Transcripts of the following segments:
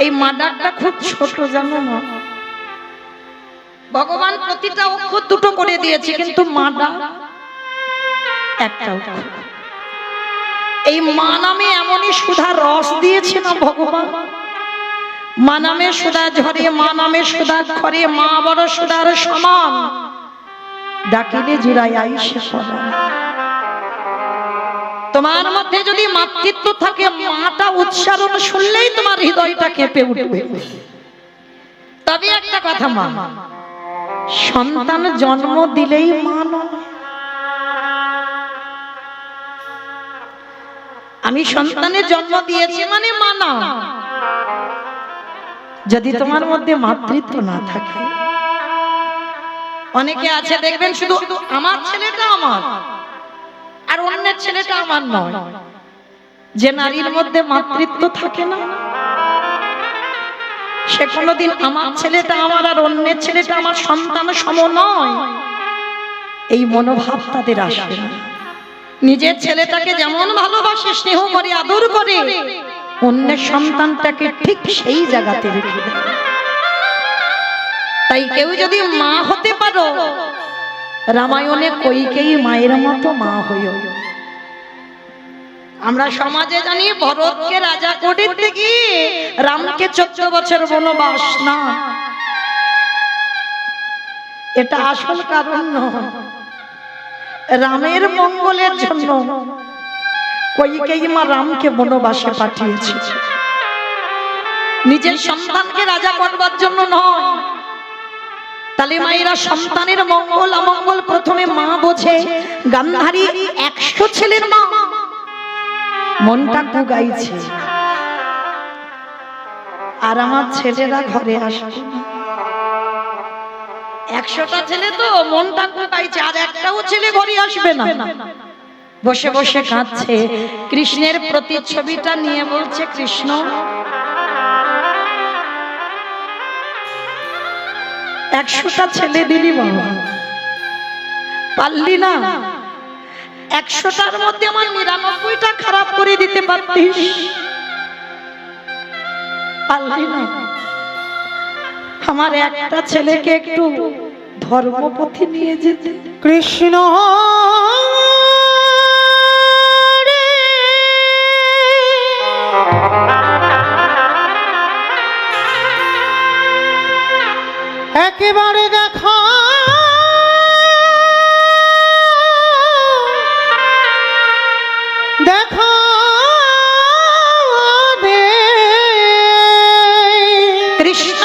এই মা ডাকটা খুব ছোট, জানো না? ভগবান প্রতিটা অক্ষর দুটো করে দিয়েছে, কিন্তু মা ডাক একটা অক্ষর। এই মা নামে এমনই সুধা রস দিয়েছে না ভগবান। মা নামে সুধা ঝরে, মা নামে সুধা খরে, মা বড় সুধার সমান, ডাকিলে জুড়াই আইসে পড়া। তোমার মধ্যে যদি মাতৃত্ব থাকে, মাটা উচ্চারণ শুনলেই তোমার হৃদয়টা কেঁপে উঠবে। তবে একটা কথা, মা সন্তান জন্ম দিলেই মা নয়। আমি সন্তানের জন্ম দিয়েছি মানে মা না। যদি তোমার মধ্যে মাতৃত্ব না থাকে, অনেকে আছে দেখবেন শুধু আমার ছেলেটা আমার আর অন্যের ছেলেটা আমার নয়। যে নারীর মধ্যে মাতৃত্ব থাকে না, সে কোনোদিন আমার ছেলেটা আমার আর অন্যের ছেলেটা আমার সন্তান সম নয়, এই মনোভাব তাদের আসে না। নিজের ছেলেটাকে যেমন ভালোবাসে, স্নেহ করে, আদর করে, অন্যের সন্তানটাকে ঠিক সেই জায়গাতে রেখে দেয়। তাই কেউ যদি মা হতে পারো, রামায়ণে কইকেয়ী মায়ের মতো মা হইও। আমরা সমাজে জানি ভরতকে রাজা করতে গিয়ে রামকে 14 বছর বনবাস, না, এটা আসল কারণ নয়। রামের মঙ্গলের জন্য কইকেয়ী মা রামকে বনবাসে পাঠিয়েছে, নিজের সন্তানকে রাজা করবার জন্য নয়। তাহলে মায়েরা সন্তানের মঙ্গল অমঙ্গল প্রথমে মা বোঝে। গান্ধারী 100 ছেলের মা, মনটা কুগাইছে, আর আমার ছেলেরা ঘরে আসবে। 100টা ছেলে তো মনটা কুগাইছে, আর একটাও ছেলে ঘরে আসবে না। বসে বসে কাঁদছে। কৃষ্ণের প্রতিচ্ছবিটা নিয়ে বলছে, কৃষ্ণ, 100টা ছেলে দিলি বাবা, পারলি না? 100টার মধ্যে আমার 99টা খারাপ করে দিতে পারতিস, পারলি না? আমার একটা ছেলেকে একটু ধর্মপথে নিয়ে যেতে। কৃষ্ণ একেবারে দেখা দেখা দে কৃষ্ণ,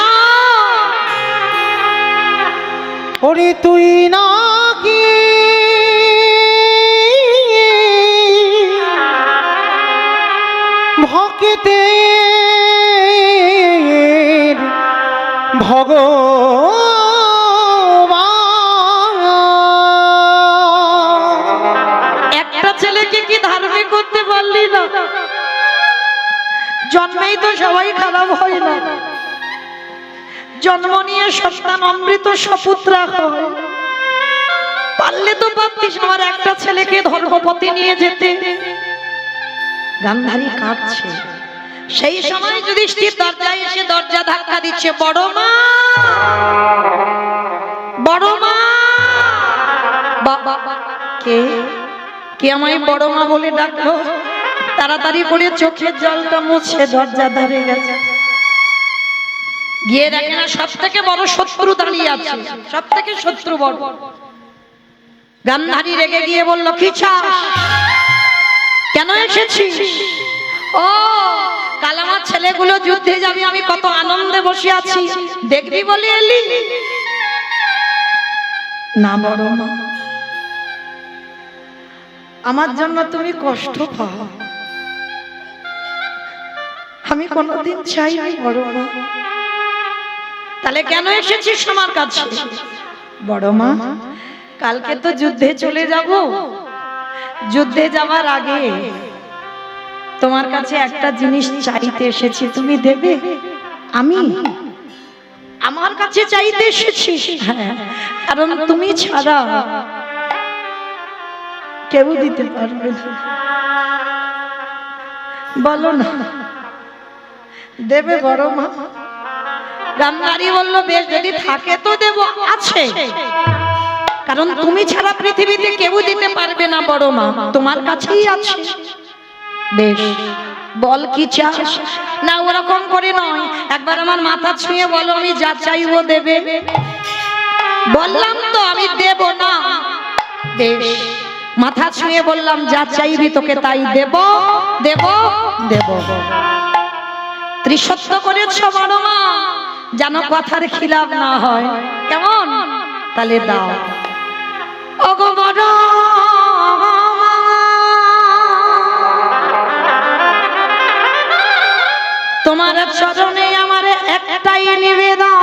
ওরে তুই নাকি ভক্তের ভগবান। একটা ছেলেকে কি ধার্মিক করতে পারলি না? জন্মেই তো সবাই খারাপ হয় না, জন্ম নিয়ে সন্তান অমৃত সপুত্রা হয়। পারলে তো পারতিস আমার একটা ছেলেকে ধর্মপথে নিয়ে যেতে। গান্ধারী কাঁদছে। সেই সময় যুধিষ্ঠির দরজায় এসে দরজা ধাক্কা দিচ্ছে, বড় মা, বড় মা। কে কে আমায় বড় মা বলে ডাকলো? তাড়াতাড়ি করে চোখের জলটা মুছে দরজা ধারে গেছে। গিয়ে দেখে না সব থেকে বড় শত্রু দাঁড়িয়ে আছে, সব থেকে শত্রু বড়। গান্ধারী রেগে গিয়ে বলল, কি চাস? কেন এসেছিস? ও কাল আমার ছেলেগুলো যুদ্ধে যাবে, আমি কত আনন্দে বসে আছি, দেখবি বলে এলি? না বড় মা, আমার জন্য তুমি কষ্ট পাও, আমি কোনোদিন চাইনি বড় মা। তাহলে কেন এসেছিস আমার কাছে? বড় মা, কালকে তো যুদ্ধে চলে যাব, যুদ্ধে যাবার আগে তোমার কাছে একটা জিনিস চাইতে এসেছি, তুমি দেবে? আমি আমার কাছে চাইতে এসেছি? হ্যাঁ, কারণ তুমি ছাড়া কেউ দিতে পারবে না। বলো না, দেবে বড় মা? গান্ধারী বলল বেশ, যদি থাকে তো দেব। আছে, কারণ তুমি ছাড়া পৃথিবীতে কেউ দিতে পারবে না বড় মা, তোমার কাছেই আছে। বেশ, বল কি চাস? না ওরকম করে নয়, একবার আমার মাথা ছুঁয়ে বলো, আমি যা চাইবো দেবে। বললাম তো আমি দেব না। বেশ, মাথা ছুঁয়ে বললাম যা চাইবি তোকে তাই দেব দেব দেব। ত্রিসত্য করেছ বড় মা, যেন কথার খিলাফ না হয়। কেমন? তাহলে দাও। ওগো বড় মা, তোমার চরণে আমার একটাই নিবেদন,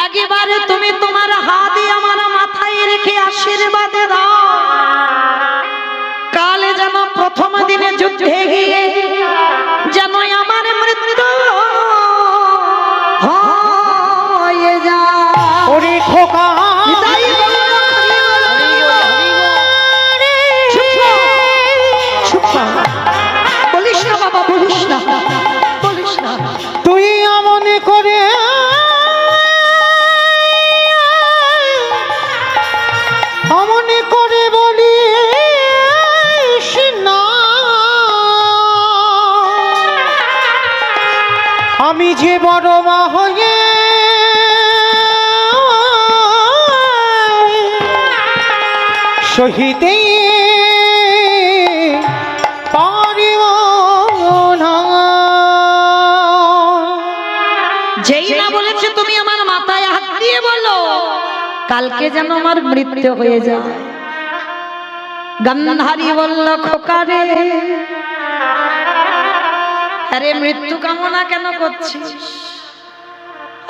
একেবারে তুমি তোমার হাতে আমার মাথায় রেখে আশীর্বাদ দাও। কালে যেন প্রথম দিনে যুদ্ধে গিয়ে যেন আমার মৃত্যু হয়ে যায়। ওরে খোকা, বলিস না বাবা, বলিস না, বলিস না। তুই মনে করে মনে করে বলিস না, আমি যে বড় মা হয়ে সহিতে পারিব না। যেই না বলেছে তুমি আমার মাথায় হাত দিয়ে বলো কালকে যেন আমার মৃত্যু হয়ে যায়। গান্ধারী বলল খোকা রে, আরে মৃত্যু কামনা কেন করছিস?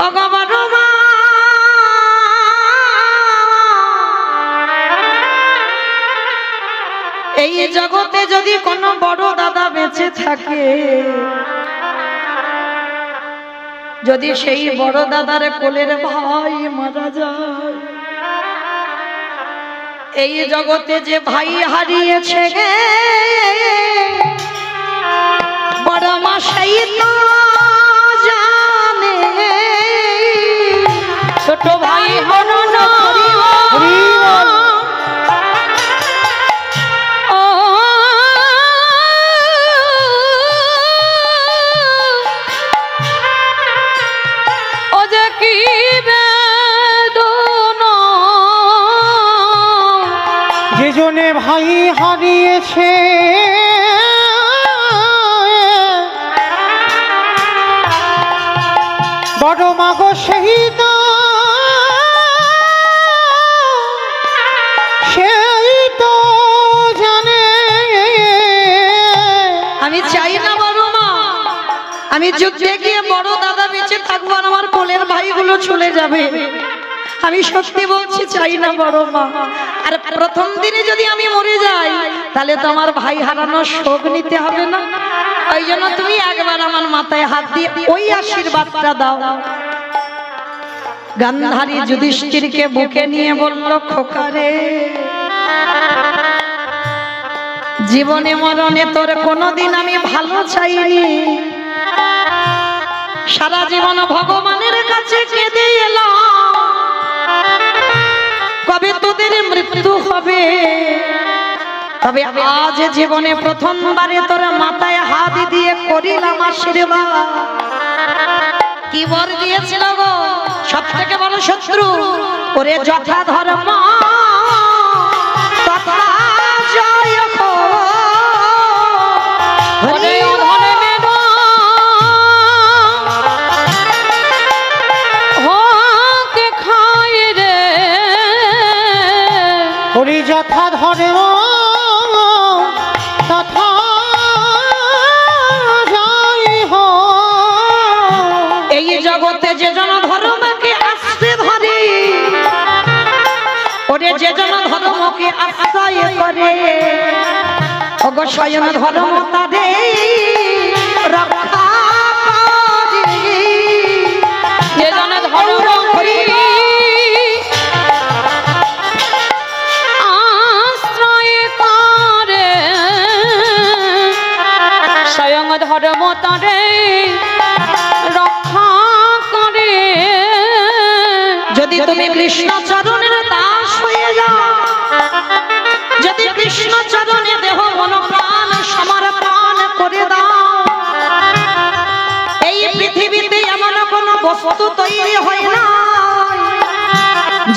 ওগো বড় মা, এই জগতে যদি কোনো বড় দাদা বেঁচে থাকে, যদি সেই বড় দাদার কোলের ভাই মারা যায়, এই জগতে যে ভাই হারিয়েছে গে বড় মা সেই তো জানে। ছোট ভাই হরণ যেজনে ভাই হারিয়েছে, বড় মাগো সেই তো জানে। আমি চাই না বড় মা আমি যুদ্ধে গিয়ে বড় দাদা বেঁচে থাকবো আর আমার কোলের ভাইগুলো চলে যাবে। আমি সত্যি বলছি চাই না বড় মা। আর প্রথম দিনে যদি আমি মরে যাই তাহলে তো আমার ভাই হারানোর শোক নিতে হবে না। ওই জন্য তুমি একবার আমার মাথায় হাত দিয়ে ওই আশীর্বাদটা দাও। গান্ধারী যুধিষ্ঠিরকে বুকে নিয়ে বলল খোকা রে, জীবনে মরণে তোর কোনোদিন আমি ভালো চাইনি। সারা জীবন ভগবানের কাছে কেঁদে এলাম, কবে তোদের মৃত্যু হবে। তবে আজ জীবনে প্রথমবারে তোর মাথায় হাত দিয়ে করিলাম আশীর্বাদ। কি বর দিয়েছিল গো সব থেকে বড় শত্রু? ওরে যথা ধর্ম তথা জয় হো। ওরে ধর্মের হোকে খায় রে, ওরে যথা ধর্ম তথা জয় হো। এই জগতে যে জন ধর্মকে আশ্রয় ধরে, ওরে যে জন ধর্মকে আশ্রয় করে, ওগো স্বয়ং ধর্ম তাদের রক্ষা করে। যে জন ধর্ম করি আশ্রয় করে, স্বয়ং মমতারে রক্ষা করে। যদি তুমি কৃষ্ণ চরণের দাস হয়ে যাও, যদি কৃষ্ণ চরণে দেহ মন প্রাণ সমর্পণ করে দাও, এই পৃথিবীতে এমন কোন বস্তু তৈরি হয় না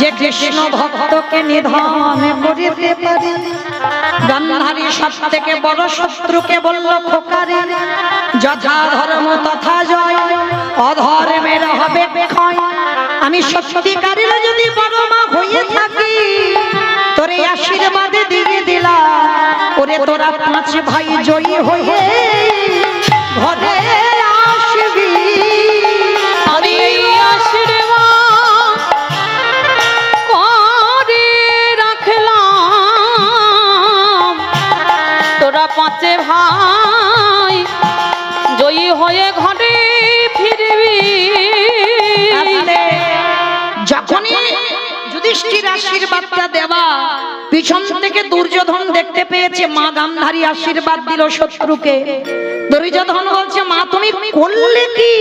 যে কৃষ্ণ ভক্তকে নিধন করিতে পারে। গান্ধারী সব থেকে বড় শত্রুকে বলল খোকারে, যথা ধর্ম তথা জয়, অধর্মের হবে ক্ষয়। আমি সত্যিকারের যদি বড় মা হয়ে থাকি, তোরে আশীর্বাদে দিয়ে দিলাম, ওরে তোরা 5 ভাই জয়ী হয়ে ঘরে আসবি। আমি আশীর্বাদ করে রাখলাম, তোরা 5 ভাই জয়ী হয়ে ঘরে ফিরবি। যখনই যুধিষ্ঠির আশীর্বাদটা দেওয়া, পিছন থেকে দুর্যোধন দেখতে পেয়েছে মা গান্ধারী আশীর্বাদ দিল শত্রুকে। দুর্যোধন বলছে, মা তুমি করলে কি?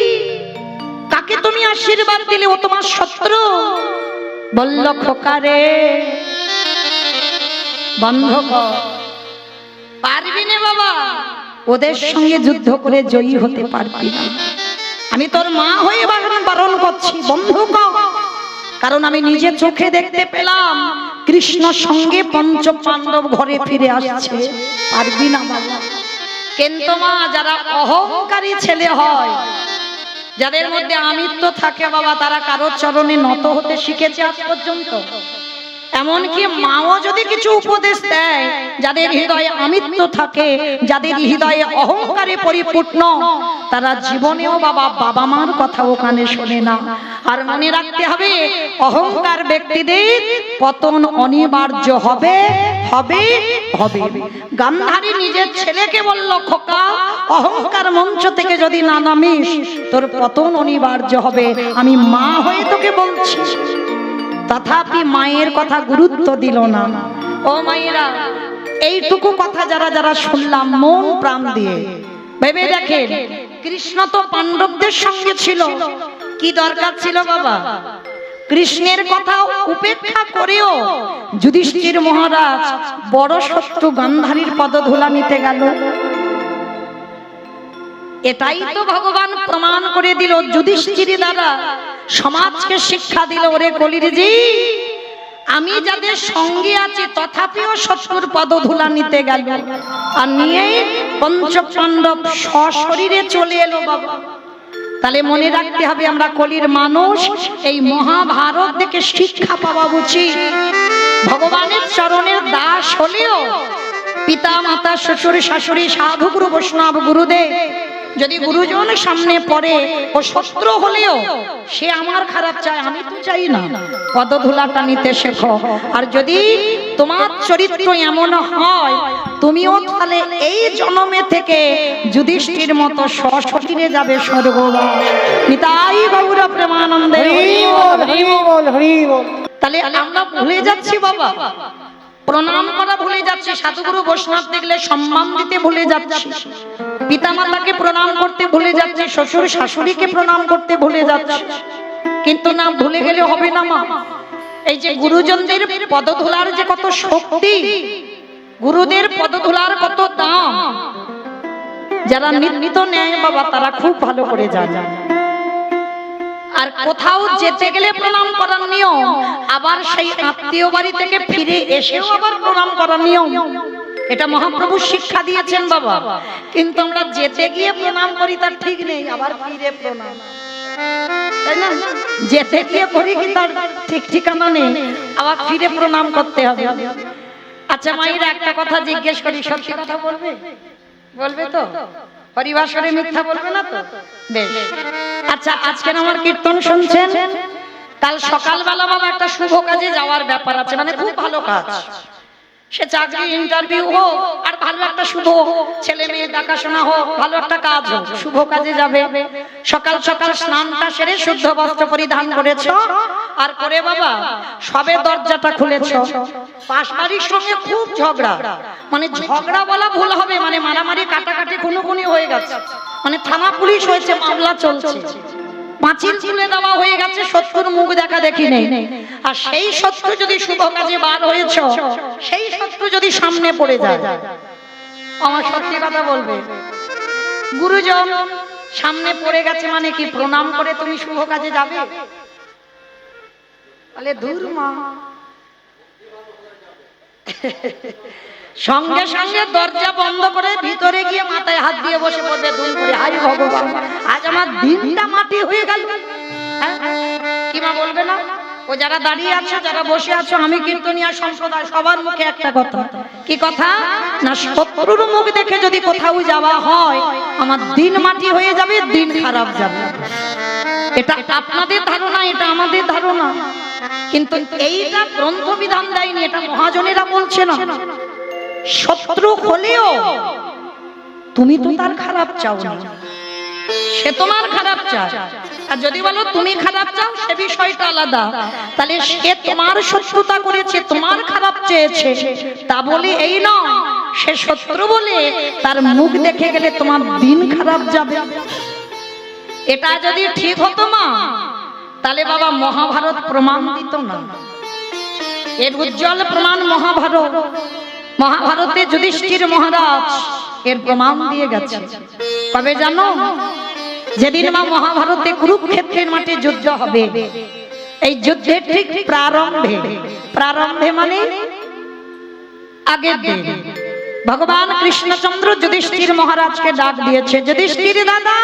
কাকে তুমি আশীর্বাদ দিলে? ও তোমার শত্রু। বলল, খোকারে বন্ধ কর, পারবি না বাবা, ওদের সঙ্গে যুদ্ধ করে জয়ী হতে পারবি না। আমি তোর মা হয়ে বারণ করছি, বন্ধ কর। কারণ আমি নিজে চোখে দেখতে পেলাম কৃষ্ণ সঙ্গে 5 পাণ্ডব ঘরে ফিরে আসছে, পারবি না বাবা। কিন্তু মা, যারা অহংকারী ছেলে হয়, যাদের মধ্যে আমিত্ব থাকে বাবা, তারা কারোর চরণে নত হতে শিখেছে আজ পর্যন্ত। এমনকি মাও যদি কিছু উপদেশ দেয়, যাদের হৃদয়ে আমিত্ব থাকে, যাদের হৃদয়ে অহংকারে পরিপূর্ণ, তারা জীবনেও বাবা মার কথা ওখানে শোনে না। আর মনে রাখতে হবে, অহংকার ব্যক্তিদের পতন অনিবার্য হবে হবে হবে। গান্ধারী নিজের ছেলেকে বলল, খোকা, অহংকার মঞ্চ থেকে যদি না নামিস, তোর পতন অনিবার্য হবে। আমি মা হয়ে তোকে বলছি। তথাপি মায়ের কথা গুরুত্ব দিল না। ও মায়েরা, এইটুকু কথা যারা যারা শুনলাম মন প্রাণ দিয়ে ভেবে দেখেন, কৃষ্ণ তো পাণ্ডবদের সঙ্গে ছিল, কি দরকার ছিল বাবা? কৃষ্ণের কথা উপেক্ষা করেও যুধিষ্ঠির মহারাজ বড় শত্রু গান্ধারীর পদধূলা নিতে গেল। এটাই তো ভগবান প্রমাণ করে দিল, যুধিষ্ঠির দ্বারা সমাজকে শিক্ষা দিল, ওরে কলির জি, আমি যাদের সঙ্গে আছি তথাপিও শত্রুর পদধূলা নিতে গেল, আর নিয়ে 5 পাণ্ডব সশরীরে চলে এলো বাবা। তাহলে মনে রাখতে হবে, আমরা কলির মানুষ, এই মহাভারত থেকে শিক্ষা পাওয়া উচিত। ভগবানের চরণের দাস হলেও পিতা মাতা শ্বশুর শাশুড়ি সাধু গুরু বৈষ্ণব গুরুদেব যদি গুরুজনের সামনে পড়ে, ও শত্রু হলেও সে আমার খারাপ চায়, আমি তো চাই না, পদধূলাটা নিতে শেখো। আর যদি তোমার চরিত্র এমন হয়, তুমিও তাহলে এই জন্মে থেকে যুধিষ্ঠির মতো সশরীরে যাবে স্বর্গবাস। নিতাই গৌর প্রেমানন্দে হরি বল, হরি বল, হরি বল। তাহলে আমরা ভুলে যাচ্ছি বাবা, প্রণাম করা ভুলে যাচ্ছি, সাধুগুরু বৈষ্ণব দেখলে সম্মান দিতে ভুলে যাচ্ছি, পিতামাতাকে প্রণাম করতে ভুলে যাচ্ছি, শ্বশুর শাশুড়িকে প্রণাম করতে ভুলে যাচ্ছি। কিন্তু না, ভুলে গেলে হবে না মা, এই যে গুরুজনদের পদধূলার যে কত শক্তি, গুরুদের পদধূলার কত দাম, যারা নিত্য নেয় বাবা, তারা খুব ভালো করে জানে। আর কোথাও যেতে গেলে প্রণাম করার নিয়ম, আবার সেই আত্মীয় বাড়ি থেকে ফিরে এসেও আবার প্রণাম করার নিয়ম, এটা মহাপ্রভু শিক্ষা দিয়েছেন বাবা। কিন্তু আমরা যেতে গিয়ে প্রণাম করি তার ঠিক নেই, আবার ফিরে প্রণাম, তাই না? যেতে গিয়ে করি কি তার ঠিক ঠিকানা নেই, আবার ফিরে প্রণাম করতে হবে। আচ্ছা মায়েরা, একটা কথা জিজ্ঞেস করি, সত্যি কথা বলবে? বলবে তো? পরিভাষারে মিথ্যা বলবে না তো? বেশ। আচ্ছা, আজকে আমার কীর্তন শুনছেন, কাল সকালবেলা বাবা একটা শুভ কাজে যাওয়ার ব্যাপার আছে, মানে খুব ভালো কাজ। সে চাকরি ইন্টারভিউ হোক আর ভালো একটা শুভ ছেলে মেয়ে দেখাশোনা হোক, ভালো একটা কাজ হোক, শুভ কাজে যাবে। সকাল সকাল স্নানটা সেরে শুদ্ধ বস্ত্র পরিধান করেছ, আর করে বাবা সবে দরজাটা খুলেছ, পাশ বাড়ির সঙ্গে খুব ঝগড়া, মানে ঝগড়া বলা ভুল হবে, মানে মারামারি কাটাকাটি খুনোখুনি হয়ে গেছে, মানে থানা পুলিশ হয়েছে, মামলা চলছে, পাঁচিল তুলে দেওয়া হয়ে গেছে, শত্রুর মুখ দেখা দেখি নেই। আর সেই শত্রু যদি শুভ কাজে বার হয়েছ, সেই শত্রু যদি সামনে পড়ে যায়, আমার সত্যি কথা বলবে, গুরুজন সামনে পড়ে গেছে মানে কি প্রণাম করে তুমি শুভ কাজে যাবে? বলে দূর মা, সঙ্গে সঙ্গে দরজা বন্ধ করে ভিতরে গিয়ে মাথায় হাত দিয়ে বসে পড়বে দুম করে, হাই ভগবান আজ আমার দিনটা মাটি হয়ে গেল। কি মা বলবে না? ও যারা দাঁড়িয়ে আছো, যারা বসে আছো, আমি কীর্তনিয়া সম্প্রদায় সবার মুখে একটা কথা, কি কথা না, শত্রুর মুখ দেখে যদি কোথাও যাওয়া হয় আমার দিন মাটি হয়ে যাবে, দিন খারাপ যাবে। এটা আপনাদের ধারণা, এটা আমাদের ধারণা, কিন্তু এইটা গ্রন্থ বিধান দেয়নি, এটা মহাজনেরা বলছে না। শত্রু হলেও তুমি তো তার খারাপ চাও না, সে তোমার খারাপ চায়, আর যদি বলো তুমি খারাপ চাও সে বিষয়টা আলাদা। তাহলে সে তোমার শত্রুতা করেছে, তোমার খারাপ চেয়েছে, তা বলে এই নয় সে শত্রু বলে তার মুখ দেখে গেলে তোমার দিন খারাপ যাবে। এটা যদি ঠিক হতো মা, তাহলে বাবা মহাভারত প্রমাণ দিত না। এর উজ্জ্বল প্রমাণ মহাভারত। মহাভারতে যুধিষ্ঠির মহারাজ এর প্রমাণ দিয়ে গেছে। কবে জানো? যেদিন মা মহাভারতে কুরুক্ষেত্রের মাঠে যুদ্ধ হবে, এই যুদ্ধের ঠিক প্রারম্ভে, প্রারম্ভে মানে আগের দিন ভগবান কৃষ্ণচন্দ্র যুধিষ্ঠির মহারাজকে ডাক দিয়েছে, যুধিষ্ঠির দাদা,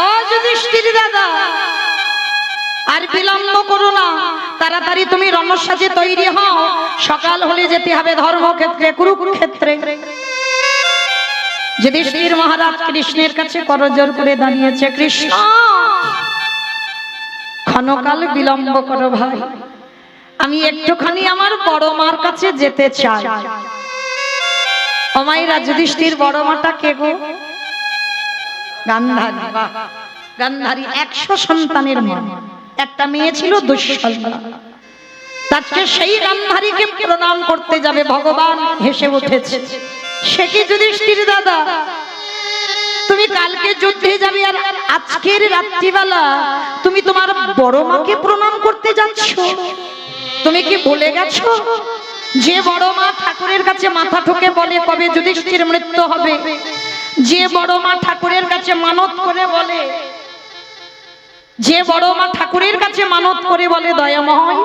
ও যুধিষ্ঠির দাদা, আর বিলম্ব করো না, তাড়াতাড়ি তুমি রণসাজে তৈরি হও, সকাল হলে যেতে হবে ধর্মক্ষেত্রে, কুরুক্ষেত্রে। যুধিষ্ঠির মহারাজ কৃষ্ণের কাছে করজোড় করে দাঁড়িয়েছে, কৃষ্ণ ক্ষণকাল বিলম্ব করো ভাই, আমি একটুখানি আমার বড় মার কাছে যেতে চাই। ও মায়েরা, যুধিষ্ঠির বড় মাটা কে গো? গান্ধারী। গান্ধারী 100 সন্তানের মা, একটা মেয়ে ছিল দুঃশলা। তাকে সেই গান্ধারীকে প্রণাম করতে যাবে, ভগবান হেসে উঠেছে। সে কি যুধিষ্ঠির দাদা, তুমি কালকে যুদ্ধে যাবে আর আজকের রাত্রিবেলা তুমি তোমার বড় মাকে প্রণাম করতে যাচ্ছ? তুমি কি ভুলে গেছো যে বড় মা ঠাকুরের কাছে মাথা ঠুকে বলে কবে যুধিষ্ঠির মৃত্যু হবে? যে বড় মা ঠাকুরের কাছে মানত করে বলে, যে বড় মা ঠাকুরের কাছে মানত করে বলে দয়াময়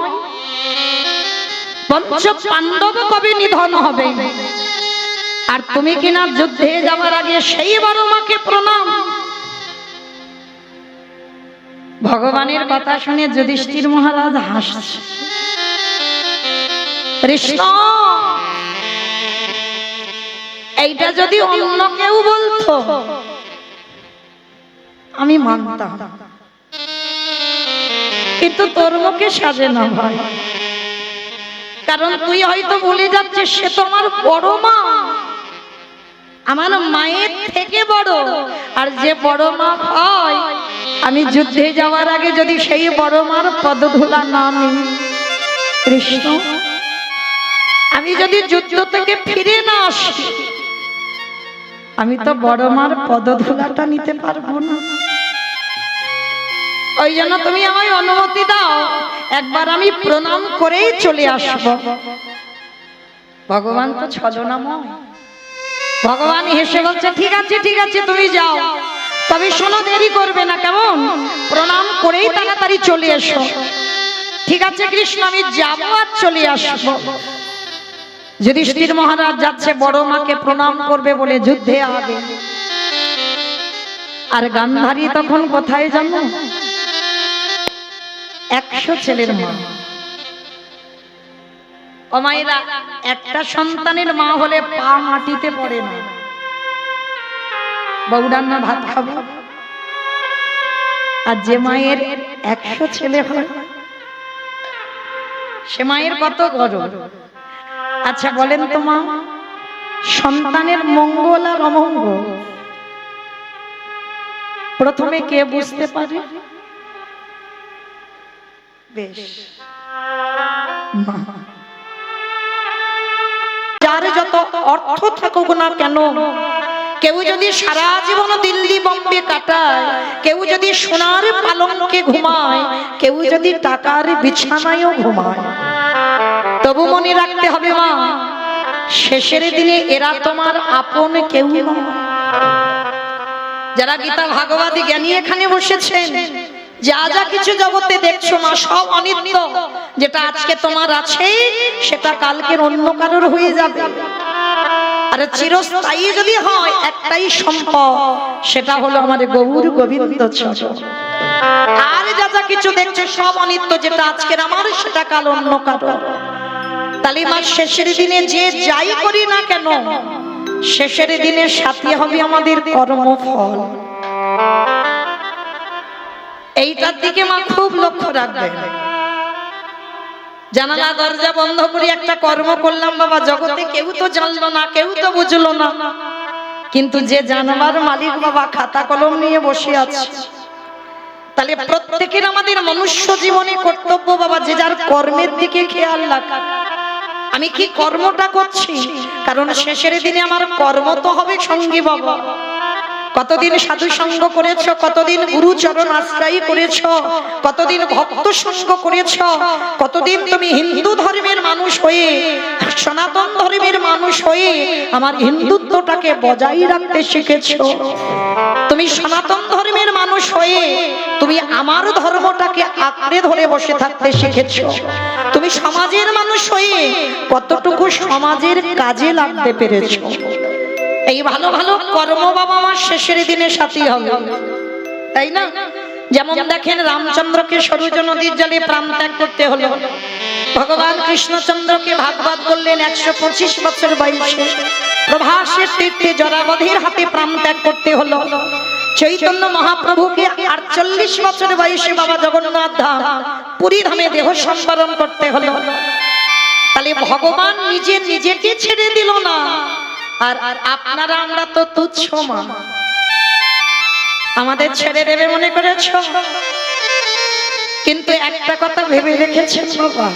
পঞ্চ পাণ্ডব কবে নিধন হবে, আর তুমি কিনা যুদ্ধে যাওয়ার আগে সেই বড় মাকে প্রণাম। ভগবানের কথা শুনে যুধিষ্ঠির মহারাজ হাসছে। কৃষ্ণ, এইটা যদি অন্য কেউ বলতো আমি মানতাম, কিন্তু তোর মুখে সাজে না ভাই, কারণ তুই হয়তো ভুলে যাচ্ছিস সে তো আমার বড় মা, আমার মায়ের থেকে বড়। আর যে বড় মা হয়, আমি যুদ্ধে যাওয়ার আগে যদি সেই বড় মার পদধূলা না নিই, কৃষ্ণ আমি যদি যুদ্ধ থেকে ফিরে না আসি, আমি তো বড় মার পদধূলাটা নিতে পারবো না। ওই জন্য তুমি আমায় অনুমতি দাও, একবার আমি প্রণাম করেই চলে আসব। ভগবান তো ছলনাময়। ভগবান হেসে বলছে, ঠিক আছে ঠিক আছে তুমি যাও, তবে শোনো দেরি করবে না, কেমন? প্রণাম করেই তাড়াতাড়ি চলে এসো। ঠিক আছে কৃষ্ণ, আমি যাবো আর চলে আসবো। যুধিষ্ঠির মহারাজ যাচ্ছে বড় মাকে প্রণাম করবে বলে যুদ্ধে হবে। আর গান্ধারী তখন কোথায় জানো? 100 ছেলের মা। ও মায়েরা, একটা সন্তানের মা হলে পা মাটিতে পড়ে না, বউরান্না ভাত খাবো। আর যে মায়ের 100 ছেলে হয় সে মায়ের কত গরম। আচ্ছা বলেন তো মা, সন্তানের মঙ্গল আর অমঙ্গল প্রথমে কে বুঝতে পারে? বেশ, মা। যার যত অর্থ থাকুক না কেন, কেউ যদি সারা জীবন দিল্লি বম্বে কাটায়, কেউ যদি সোনার পালঙ্কে ঘুমায়, কেউ যদি টাকার বিছানায়ও ঘুমায়, তবু মনে রাখতে হবে মা, শেষের দিনে এরা তোমার আপন কেউ নয়। যারা গীতা ভাগবতী জ্ঞানী এখানে বসেছেন, যা যা কিছু জগতে দেখছো মা, সব অনিত্য। যেটা আজকে তোমার আছে সেটা কালকের অন্য কারোর হয়ে যাবে। আর চিরস্থায়ী যদি হয় একটাই সম্পদ, সেটা হলো আমার গৌর গোবিন্দ চরণ। আর যা যা কিছু দেখছো সব অনিত্য, যেটা আজকের আমার সেটা কাল অন্য কারো। তাহলে মা, শেষের দিনে যে যাই করি না কেন, শেষের দিনে সাথী হবে আমাদের কর্মফল। এইটার দিকে মা খুব লক্ষ্য রাখবেন। জানালা দরজা বন্ধ করে একটা কর্ম করলাম বাবা, জগতে কেউ তো জানলো না, কেউ তো বুঝলো না, কিন্তু যে জানবার মালিক বাবা খাতা কলম নিয়ে বসে আছে। তাহলে প্রত্যেকের আমাদের মনুষ্য জীবনে কর্তব্য বাবা, যে যার কর্মের দিকে খেয়াল রাখা। আমি কি কর্মটা করছি, কারণ শেষের দিনে আমার কর্ম তো হবে সঙ্গী বাবা। কতদিন সাধু সঙ্গ করেছো, কতদিন গুরু চরণ আশ্রয় করেছো, কতদিন ভক্ত সঙ্গ করেছো, কতদিন তুমি হিন্দু ধর্মের মানুষ হয়ে, সনাতন ধর্মের মানুষ হয়ে আমার হিন্দুত্বটাকে বজায় রাখতে শিখেছো। তুমি সনাতন ধর্মের মানুষ হয়ে তুমি আমার ধর্মটাকে আঁকড়ে ধরে বসে থাকতে শিখেছো। তুমি সমাজের মানুষ হয়ে কতটুকু সমাজের কাজে লাগতে পেরেছো। এই ভালো ভালো কর্ম বাবা আমার শেষের দিনে সাথী হবে, তাই না? যেমন দেখেন, রামচন্দ্রকে সরুজ নদীর জলে প্রাণ ত্যাগ করতে হলো। ভগবান কৃষ্ণচন্দ্রকে ভাগবত বললেন 125 বছর বয়সে প্রভাসের তীর্থে জরাবধির হাতে প্রাণ ত্যাগ করতে হলো। চৈতন্য মহাপ্রভুকে 48 বছর বয়সে বাবা জগন্নাথ ধাম পুরী ধামে দেহ সম্বরণ করতে হলো। তাহলে ভগবান নিজে নিজেকে ছেড়ে দিল না। আর আপনারা আমরা তো তুচ্ছ মা, আমাদের ছেড়ে দেবে মনে করেছ? কিন্তু একটা কথা ভেবে রেখেছেন বাবা,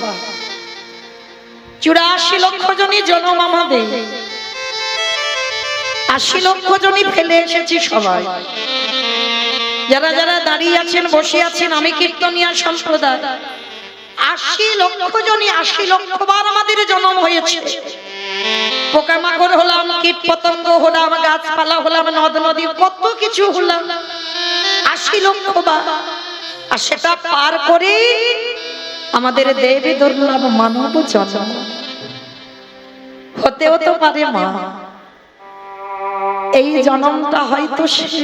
84 লক্ষ জনই জনম আমাদের, 80 লক্ষ জনই ফেলে এসেছি সবাই। যারা যারা দাঁড়িয়ে আছেন, বসে আছেন, আমি কীর্তনিয়া সম্প্রদায়, 80 লক্ষ জনই 80 লক্ষ বার আমাদের জন্ম হয়েছে। পোকামাকড় হলাম, কীট পতঙ্গ হলাম, গাছপালা হলাম, নদ নদী কত কিছু হলাম, 80 লক্ষ বার। আর সেটা পার করে আমাদের দেবী দুর্লভ মানব জন্ম হতেও তো পারে মা। এই জন্মটা হয়তো শেষ,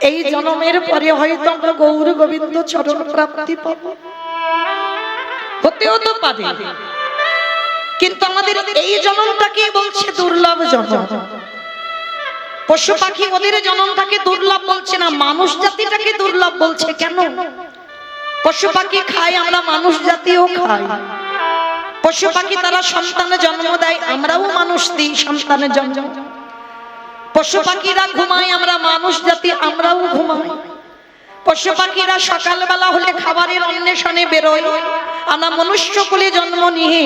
এই জন্মের পরে হয়তো আমরা গৌর গোবিন্দ চরণ প্রাপ্তি পাব, হতেও তো পারে। কিন্তু আমাদের এই জন্মটাকে বলছে দুর্লভ জন্ম। পশু পাখি ওদের জন্মটাকে দুর্লভ বলছে না, মানুষ জাতিটাকে দুর্লভ বলছে। কেন? পশু পাখি খায়, আমরা মানুষ জাতিও খাই। পশু পাখি তারা সন্তানের জন্ম দেয়, আমরাও মানুষ দিই সন্তানের জন্ম। পশু পাখিরা ঘুমায়, আমরা মানুষ জাতি আমরাও ঘুমাই। পশু পাখিরা সকালবেলা হলে খাবারের অন্বেষণে বেরোয়, আমরা মনুষ্য কুলে জন্ম নিয়ে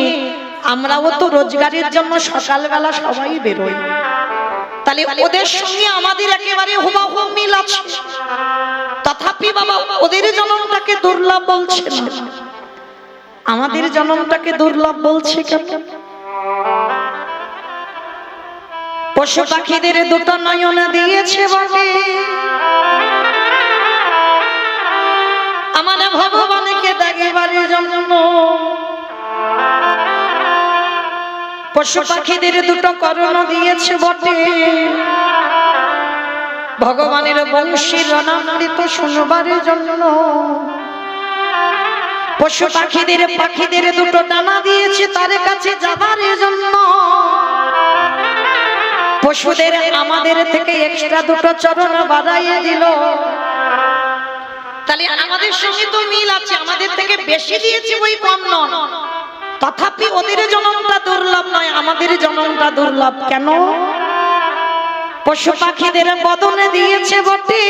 আমরাও তো রোজগারের জন্য সকালবেলা সবাই বেরোই। তাহলে ওদের সঙ্গে আমাদের একেবারে হুবহু মিল আছে। তথাপি বাবা ওদের জন্মটাকে দুর্লভ বলছে না, আমাদের জন্মটাকে দুর্লভ বলছে কেন? পশু পাখিদের দুটো নয়ন দিয়েছে বটে, আমার ভগবানকে দেখিবারের জন্য। পশু পাখিদের দুটো কর্ণ দিয়েছে বটে, ভগবানের বংশীর রণামৃত শুনবারের জন্য। পশু পাখিদের দুটো ডানা দিয়েছে তার কাছে যাবারের জন্য। পশুদের আমাদের থেকে এক্সট্রা দুটো চরণ বাড়াইয়ে দিল, তাহলে আমাদের সঙ্গে তো মিল আছে, আমাদের থেকে বেশি দিয়েছে ওই কম নয়, তথাপি ওদের জন্মটা দুর্লভ নয়, আমাদের জন্মটা দুর্লভ। কেন? পশু পাখিদের বদনে দিয়েছে বটে,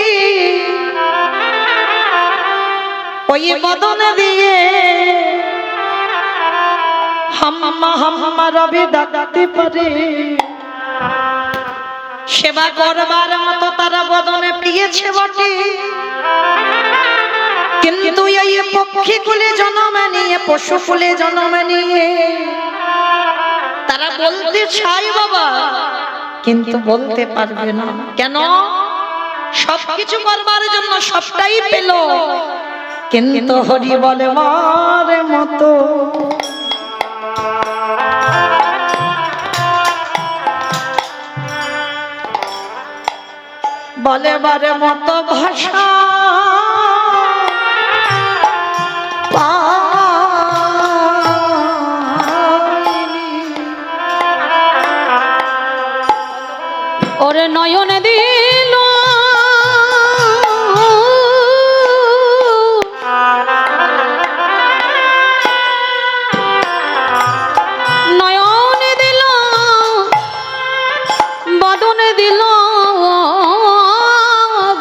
ওই বদনে দিয়ে হাম্মা হাম্মা রবি ডাকতে পারে, সেবা করবার মতো তারা বদনে পেয়েছে বটে। কিন্তু এই পক্ষী কুলে জন্ম নিয়ে, পশু কুলে জন্ম নিয়ে তারা বলতে চায় বাবা, কিন্তু বলতে পারবে না। কেন? সবকিছু করবার জন্য সবটাই পেল, কিন্তু হরি বলবার মতো বলবার মতো ভাষা পাইনি। ওরে নয়ন দিল নয়ন দিল বদন দিল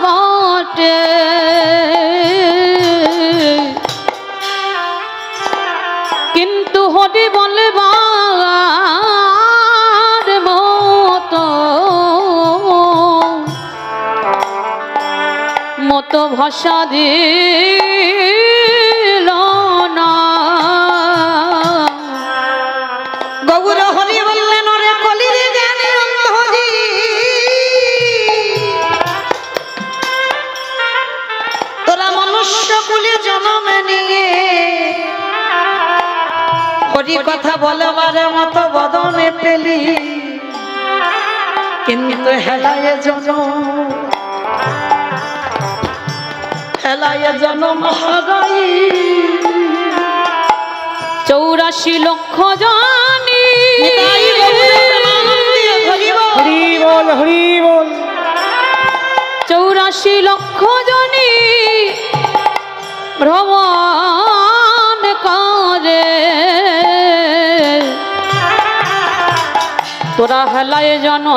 বটে, কিন্তু হরি বলবার মতো মতো ভাষা দিল না। গৌর হরি বললেন, ওরে কলির জ্ঞানের অন্ধজি, তোরা মনুষ্য কুলে জন্ম নিয়ে হরি কথা বলবার মতো বদনে পেলি, কিন্তু হেলায় জনম হারাই। 84 লক্ষ জানি হরি বল হরি বল। 84 লক্ষ জনি ভ্রমণ করে, তোরা হেলায় জন্ম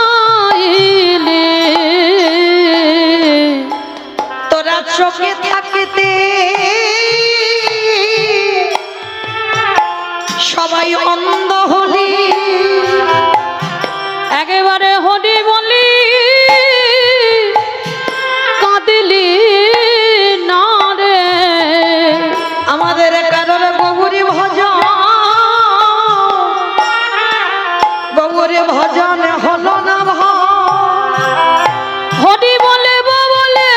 হারাইলি। তোরা চোখে থাকতে সবাই অন্ধ হলি, একেবারে হরি বলি কাঁদিলি না রে। আমাদের কারোর গৌরী ভজন, গৌরী ভজন হলো না হরি বলে বলে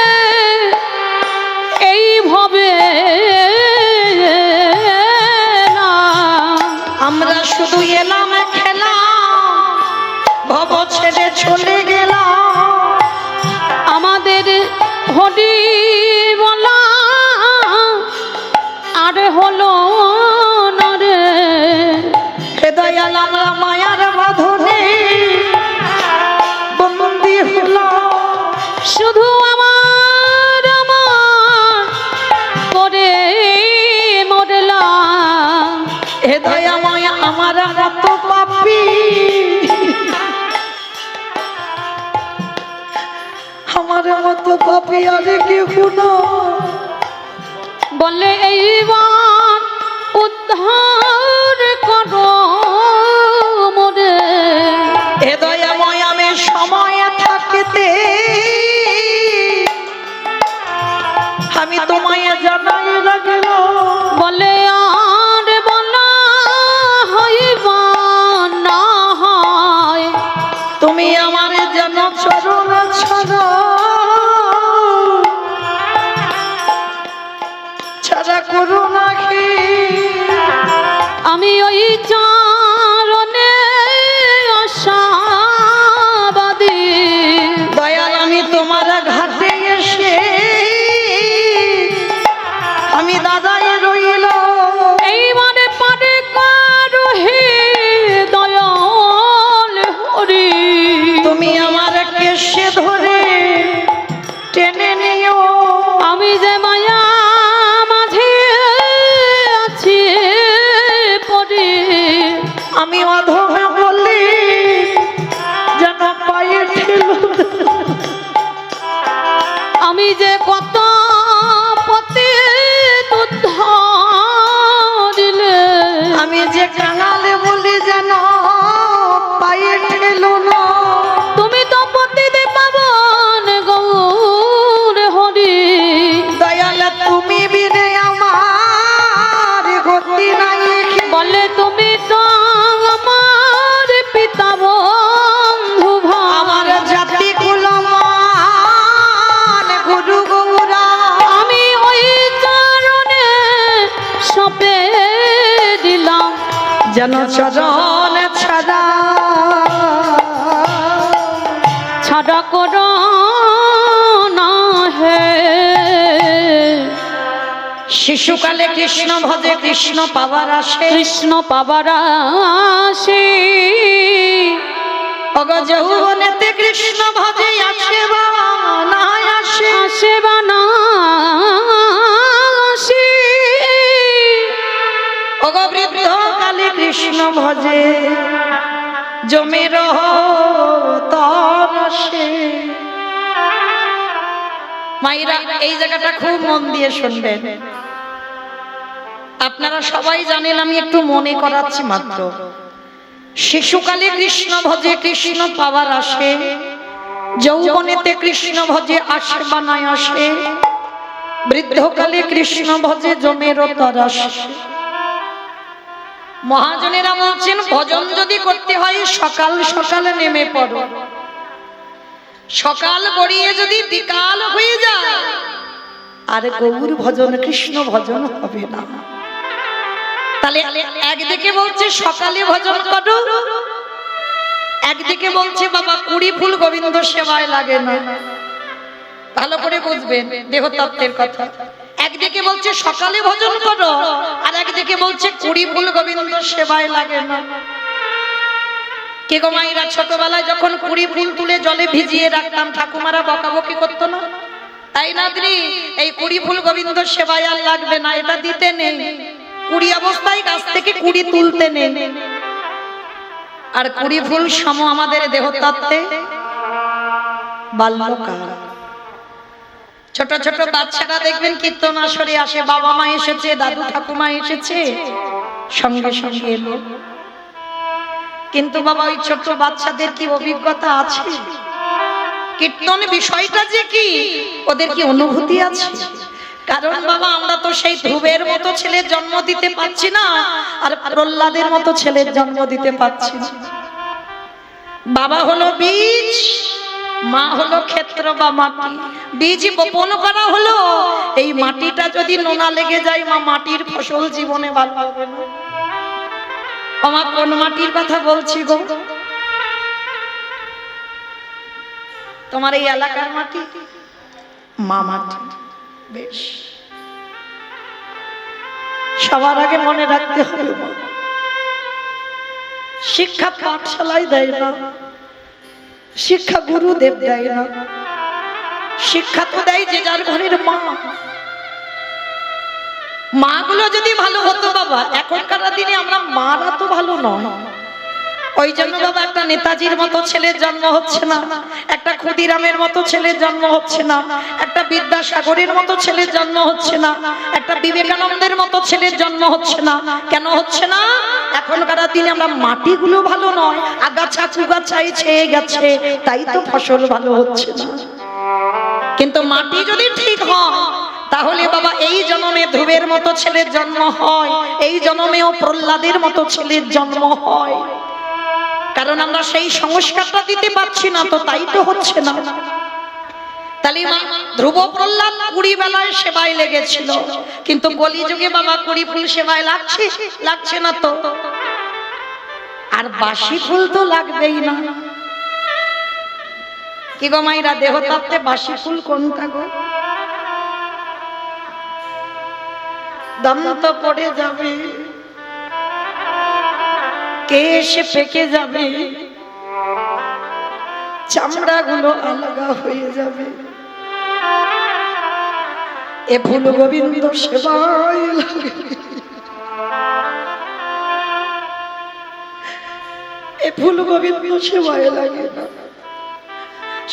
এই ভবে না, আমরা শুধু এলাম খেলাম, ভব ছেড়ে চলে গেলাম। আমাদের হরি বলা আর হলো না রে। হৃদয় আমরা মায়ার বাঁধনে বন্দী হলাম, শুধু আমার আমার করে মরলাম। হৃদয় মায়া আমার মতো পাপী, আমার মতো পাপী আর কেউ না। বলে এইবার উদ্ধার করো মোরে। হৃদয় ময়ামে সময় থাকতে আমি তোমায় জানাই লাগল, বলে আর বলা হইবা না হয়, তুমি আমার যেন চরণ ছাড়া ছাড়া করো না। আমি ওই চরণে আশাবাদী, দয়াল আমি তোমার ঘাটে এসে আমি দাদাই রইল, এইবারে পারে কারো হে দয়াল হরি। আমি অধমে বলি যেন পায়ে ঠেলো। আমি যে কত পতি দিলে, আমি যে কাঙালে বলি যেন পায়ে ঠেলো না। তুমি তো পতিতে পাবন গৌর হরি, দয়াল তুমি বিনে আমার গতি নাই। বলে তুমি তো আমার পিতা বন্ধু ভাই, আমার জাতি কুলমান গুরু গৌরা। আমি ওই চরণে সপে দিলাম যেন চরণ ছাড়া ছাড়া করো না হে। শিশুকালে কৃষ্ণ ভজে কৃষ্ণ পাবার আসে, কৃষ্ণ পাবার আসে, অগ যৌবনেতে কৃষ্ণ ভজে আসে বা না আসে। আসে বা না আসে, অগ বৃদ্ধ কালে কৃষ্ণ ভজে জমে রহ তর আসে। মাইরা এই জায়গাটা খুব মন দিয়ে শুনবেন। আপনারা সবাই জানেন, আমি একটু মনে করাচ্ছি মাত্র। শিশুকালে কৃষ্ণ ভজে কৃষ্ণ পাওয়ার আসে, যৌবনেতে কৃষ্ণ ভজে আসে বা নাই আসে, বৃদ্ধকালে কৃষ্ণ ভজে জমের তর আসে। মহাজনেরা বলছেন, ভজন যদি করতে হয় সকাল সকাল নেমে পড়ো। সকাল গড়িয়ে যদি বিকাল হয়ে যায় আর গৌর ভজন কৃষ্ণ ভজন হবে না। তাহলে একদিকে বলছে সকালে ভজন করো, একদিকে বলছে বাবা 20 ফুল গোবিন্দ সেবায় লাগে না। ভালো করে বুঝবেন দেহতত্ত্বের কথা। একদিকে বলছে সকালে ভজন করো, আর একদিকে বলছে 20 ফুল গোবিন্দ সেবায় লাগে না। কে গো মায়েরা, ছোটবেলায় যখন 20 ফুল তুলে জলে ভিজিয়ে রাখতাম ঠাকুমারা বকাবকি করতো না? তাই না দিদি? এই 20 ফুল গোবিন্দ সেবায় আর লাগবে না, এটা দিতে নেই। 20 অবস্থায় গাছ থেকে 20 তুলতে নেই। আর 20 ফুল সম আমাদের দেহতত্ত্বে বাল্যকাল। ছোট ছোট বাচ্চারা দেখবেন কীর্তন আসরে আসে, বাবা মা এসেছে, দাদু ঠাকুমা এসেছে, সঙ্গে সঙ্গে এলো। কিন্তু বাবা ওই ছোট বাচ্চাদের কি অভিজ্ঞতা আছে? কীর্তন বিষয়টা যে কি, ওদের কি অনুভূতি আছে? কারণ বাবা আমরা তো সেই ধ্রুবের মতো ছেলের জন্ম দিতে পারছি না, আর প্রহ্লাদের মতো ছেলের জন্ম দিতে পারছি না। বাবা হলো বীজ, মা হলো ক্ষেত্র বা মাটি। বীজ বপন করা হলো, এই মাটিটা যদি নোনা লেগে যায় মা, মাটির ফসল জীবনে ভালো হবে না। আমার কোন মাটির কথা বলছি গো? তোমার এই এলাকার মাটি, মা মাটি। বেশ, সবার আগে মনে রাখতে হবে শিক্ষা পাঠশালায় দেয় না, শিক্ষা গুরুদেব দেয় না, শিক্ষা তো দেয় যে যার ঘরের মা। মা গুলো যদি ভালো হতো বাবা, এখনকার দিনে আমরা মারা তো ভালো নয়। ওই জন্য বাবা একটা নেতাজির মতো ছেলের জন্ম হচ্ছে না, একটা ক্ষুদিরামের মতো ছেলের জন্ম হচ্ছে না, একটা বিদ্যাসাগরের মতো ছেলের জন্ম হচ্ছে না, একটা বিবেকানন্দের মতো ছেলের জন্ম হচ্ছে না। কেন হচ্ছে না? এখনকার দিনে আমরা মাটিগুলো ভালো নয়, আগাছা কুগাছাই ছেয়ে গেছে, তাই তো ফসল ভালো হচ্ছে না। কিন্তু মাটি যদি ঠিক হয় তাহলে বাবা এই জন্মে ধ্রুবের মতো ছেলের জন্ম হয়, এই জন্মেও প্রহ্লাদের মতো ছেলের জন্ম হয়। কারণ আমরা সেই সংস্কারটা দিতে পারছি না, তো তাই তো হচ্ছে না। তাহলে ধ্রুব প্রহ্লাদ 20 বেলায় সেবায় লেগেছিল, কিন্তু কলিযুগে বাবা 20 ফুল সেবায় লাগছে? লাগছে না তো। আর বাসি ফুল তো লাগবেই না। কি গো মাইরা, দেহতত্ত্বে বাসি ফুল কোনটা গো? দন্ত পড়ে যাবে, কেশ পেকে যাবে, চামড়া গুলো আলগা হয়ে যাবে। এ ফুল গোবিন্দ সেবায় লাগে। এ ফুল গোবিন্দ সেবায় লাগে না।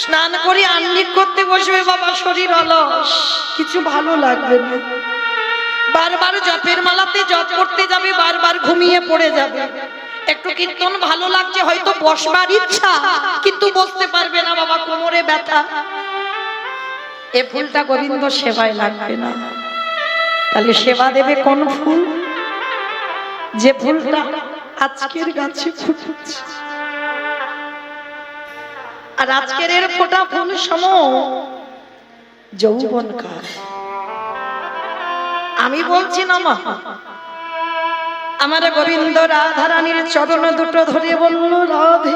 স্নান করে আহ্নিক করতে বসবে বাবা, শরীর অলস, কিছু ভালো লাগবে না। বারবার জপের মালাতে জপ করতে যাবে, বারবার ঘুমিয়ে পড়ে যাবে। একটু কীর্তন ভালো লাগছে, হয়তো বসবার ইচ্ছা, কিন্তু বসতে পারবে না বাবা, কোমরে ব্যথা। এ ফুলটা গোবিন্দ সেবায় লাগবে না। তাহলে সেবা দেবে কোন ফুল? যে ফুলটা আজকের গাছে ফুটেছে। আর আজকের এর ফোটা ফুল সম যৌবনকার। আমি বলছি না মা, আমার গোবিন্দ রাধা রানীর চরণ দুটো ধরে বলল, রাধে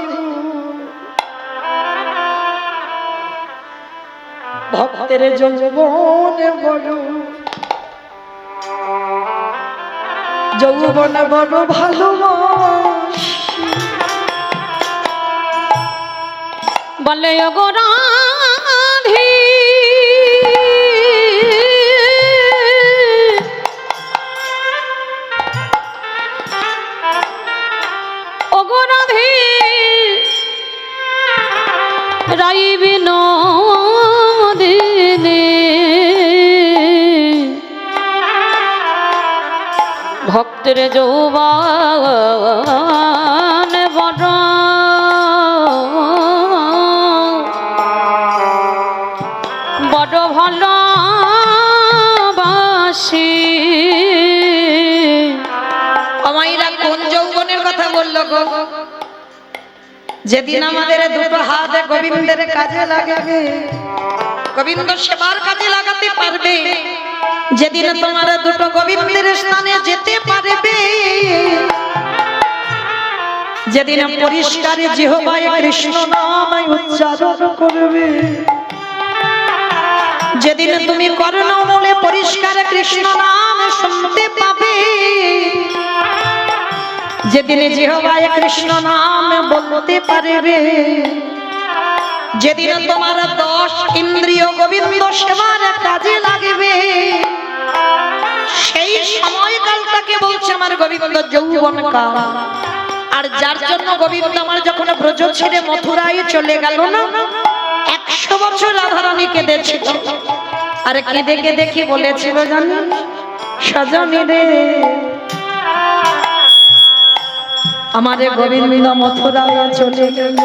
ভক্তের যৌবনে বড়, যৌবন বড় ভালোবাসি। বলে ওগো রাধে ওগো রাধে রাই বিনোদিনী ভক্তের যৌবন বড়, বড় ভালোবাসি। আমাইরা কোন যৌবনের কথা বললো গো? যেদিন আমাদের দুটো হাত গোবিন্দের কাজে লাগবে, গোবিন্দ সেবার কাজে লাগাতে পারবে, যেদিন তোমার দুটো গোবিন্দের স্থানে যেতে পারবে, যেদিন পরিষ্কার জিহ্বায় কৃষ্ণ নাম উচ্চারণ করবে, যেদিন তুমি কর্ণমূলে পরিষ্কার কৃষ্ণ নাম শুনতে পাবে, যেদিন জিহ্বায় কৃষ্ণ নাম বলতে পারবে, যেদিন তোমার 10 ইন্দ্রিয় গোবিন্দ সেবার কাজে লাগবে, সেই সময়কালটাকে বলছে আমার গোবিন্দ যৌবনকাল। আর যার জন্য গোবিন্দ আমার যখন ব্রজ ছেড়ে মথুরায় চলে গেল না, 100 বছর রাধারানী কেঁদেছিল। আর কেঁদে কেঁদে কি বলেছিল জানেন? সজনী রে আমার গোবিন্দ মথুরায় চলে গেল,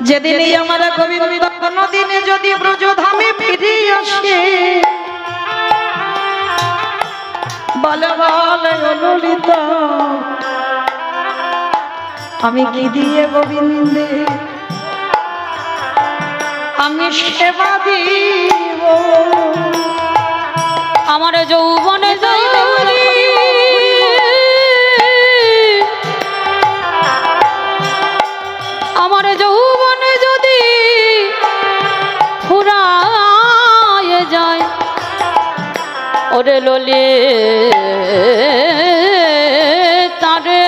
যেদিনই আমার গোবিন্দ কোনদিনে যদি ব্রজধামে ফিরে আসে, বল বল ললিতা আমি কি দিয়ে গোবিন্দে আমি সেবা দিব? আমার যৌবনে যৌবনী আমার যৌবনে যদি ফুরায় যায়, ওরে ললি তারে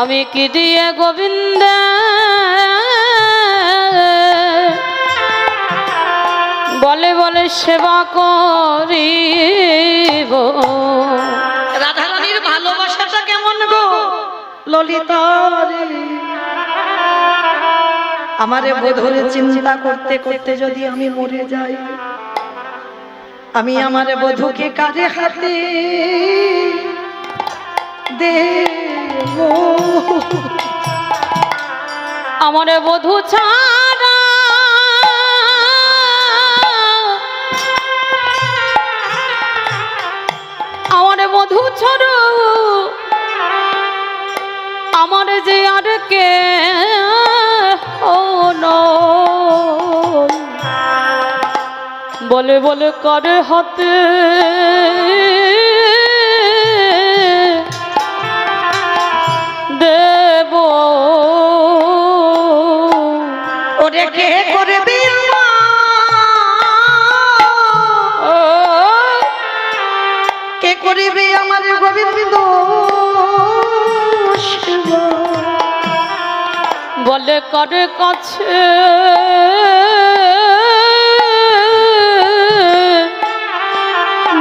আমি কি দিয়ে গোবিন্দ বলে বলে সেবা করিব। রাধারানীর ভালোবাসাটা কেমন গো ললিতা রে? আমারে বধূরে চিন্তা করতে করতে যদি আমি মরে যাই, আমি আমার বধূকে কারে হাতে দেব? আমার বধূ ছাড়া আমার বধূ ছাড়া আমার যে আর কে বলে বলে করে হাতে দেব। ওরে কে করবে কে করবে আমার গোবিন্দ সেবা? বলে করে কাছে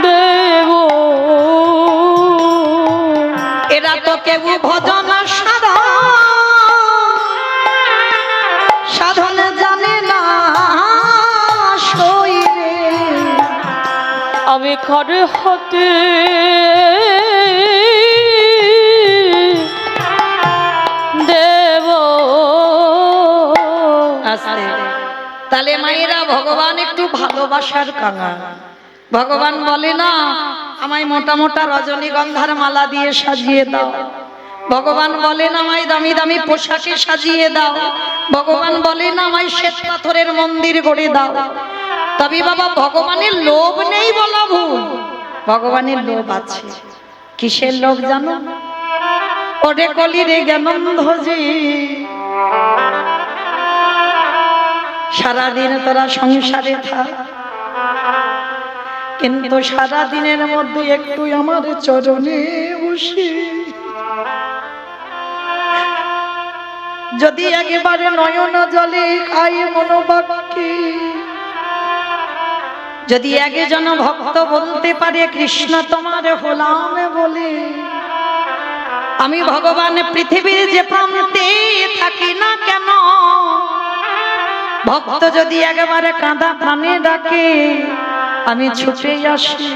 দেব। করে হতে দেব। আস্তে। তাহলে মায়েরা ভগবান একটু ভালোবাসার কাঙা। ভগবান বলে না আমায় মোটা মোটা রজনীগন্ধার মালা দিয়ে সাজিয়ে দাও। ভগবান বলেন আমায় দামি দামি পোশাকে সাজিয়ে দাও। ভগবান বলেন আমায় শ্বেত পাথরের মন্দির গড়ে দাও। তবে বাবা ভগবানের লোভ নেই বলা ভুল, ভগবানের লোভ আছে। কিসের লোভ জানো? ওরে কলি রে জ্ঞানন্ধজি, সারাদিন তোরা সংসারে থাক, কিন্তু সারা দিনের মধ্যে একটু আমার চরণে বসে যদি একেবারে নয়ন জলে খাই মনোবাক্যে, যদি একজন ভক্ত বলতে পারে কৃষ্ণ তোমার হলাম বলে, আমি ভগবান পৃথিবীর যে প্রান্তে থাকি না কেন, ভক্ত যদি একেবারে কাঁদা প্রাণে ডাকে আমি ছুটে আসি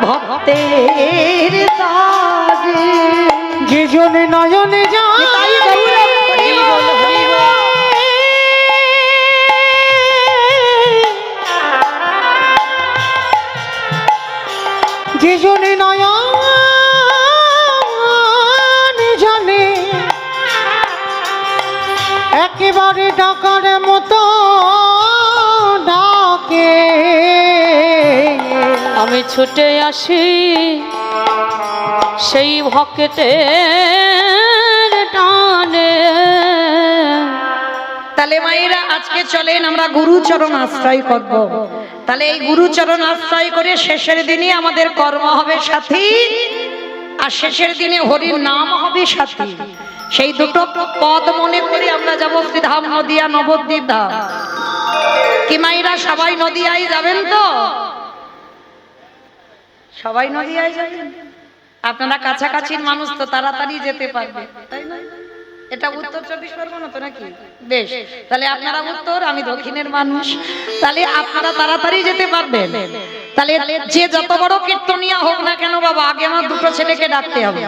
ভক্তের দাগে। যে জনে নয়নে যায় যে জনে নয়ন জানে একেবারে ডাকার মতো ডাকে, আমি ছুটে আসি সেই ভক্তের টানে। তাহলে মায়েরা আজকে চলেন আমরা গুরুচরণ আশ্রয় করব। তাহলে এই গুরুচরণ আশ্রয় করে শেষের দিনে আমাদের কর্ম হবে সাথী, আর শেষের দিনে হরির নাম হবে সাথী। সেই দুটো পদ মনে করে আমরা যাব শ্রীধাম নদিয়া নবদ্বীপ ধাম। কি মায়েরা সবাই নদিয়ায় যাবেন তো? সবাই নদিয়ায় যাবেন? আপনারা কাছাকাছির মানুষ তো তাড়াতাড়ি যেতে পারবে, তাই না? এটা উত্তর 24 পরগনা তো নাকি? বেশ, তাহলে আপনারা উত্তর, আমি দক্ষিণের মানুষ, তাহলে আপনারা তাড়াতাড়ি যেতে পারবেন। তাহলে যে যত বড় কীর্তনিয়া হোক না কেন বাবা, আগে আমার দুটো ছেলেকে ডাকতে হবে।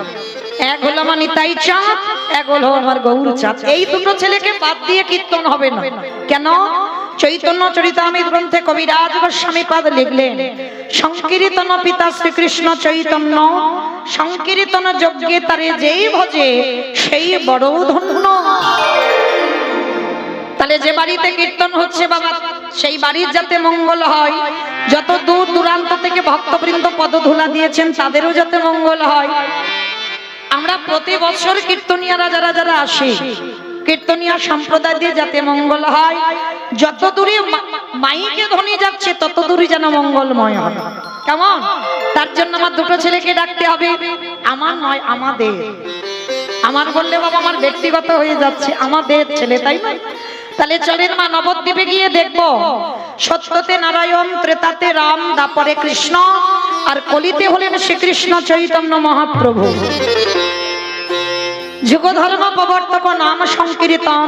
এক হলো আমার নিতাই চাঁদ, এক হলো আমার গৌর চাঁদ। এই দুটো ছেলেকে বাদ দিয়ে কীর্তন হবে না। কেন? চৈতন্য চরিতামৃত গ্রন্থে কবিরাজ গোস্বামী পাদ লিখলেন, সংকীর্তন পিতা শ্রীকৃষ্ণ চৈতন্য, সংকীর্তন যজ্ঞে তারে যেই ভজে সেই বড় ধন্য। তাহলে যে বাড়িতে কীর্তন হচ্ছে বাবা, সেই বাড়ির যাতে মঙ্গল হয়, যত দূর দূরান্ত থেকে ভক্তবৃন্দ পদধূলা দিয়েছেন তাদেরও যাতে মঙ্গল হয়। আমরা প্রতি বছর কীর্তনিয়ারা যারা যারা আসে, কীর্তনিয়া সম্প্রদায় দিয়ে যাতে মঙ্গল হয়। যত দূরে মাইকে ধ্বনি যাচ্ছে তত দূরে যেন মঙ্গলময় হয়। কেমন? তার জন্য আমার দুটো ছেলেকে ডাকতে হবে। আমার নয়, আমাদের। আমার বললে বাবা আমার ব্যক্তিগত হয়ে যাচ্ছে, আমাদের ছেলে, তাই না? তাহলে চলেন মা নবদ্বীপে গিয়ে দেখবো সত্যতে নারায়ণ, ত্রেতাতে রাম, দাপরে কৃষ্ণ, আর কলিতে হলেন শ্রীকৃষ্ণ চৈতন্য মহাপ্রভু। যুগ ধর্ম প্রবর্তক নাম সংকীর্তন,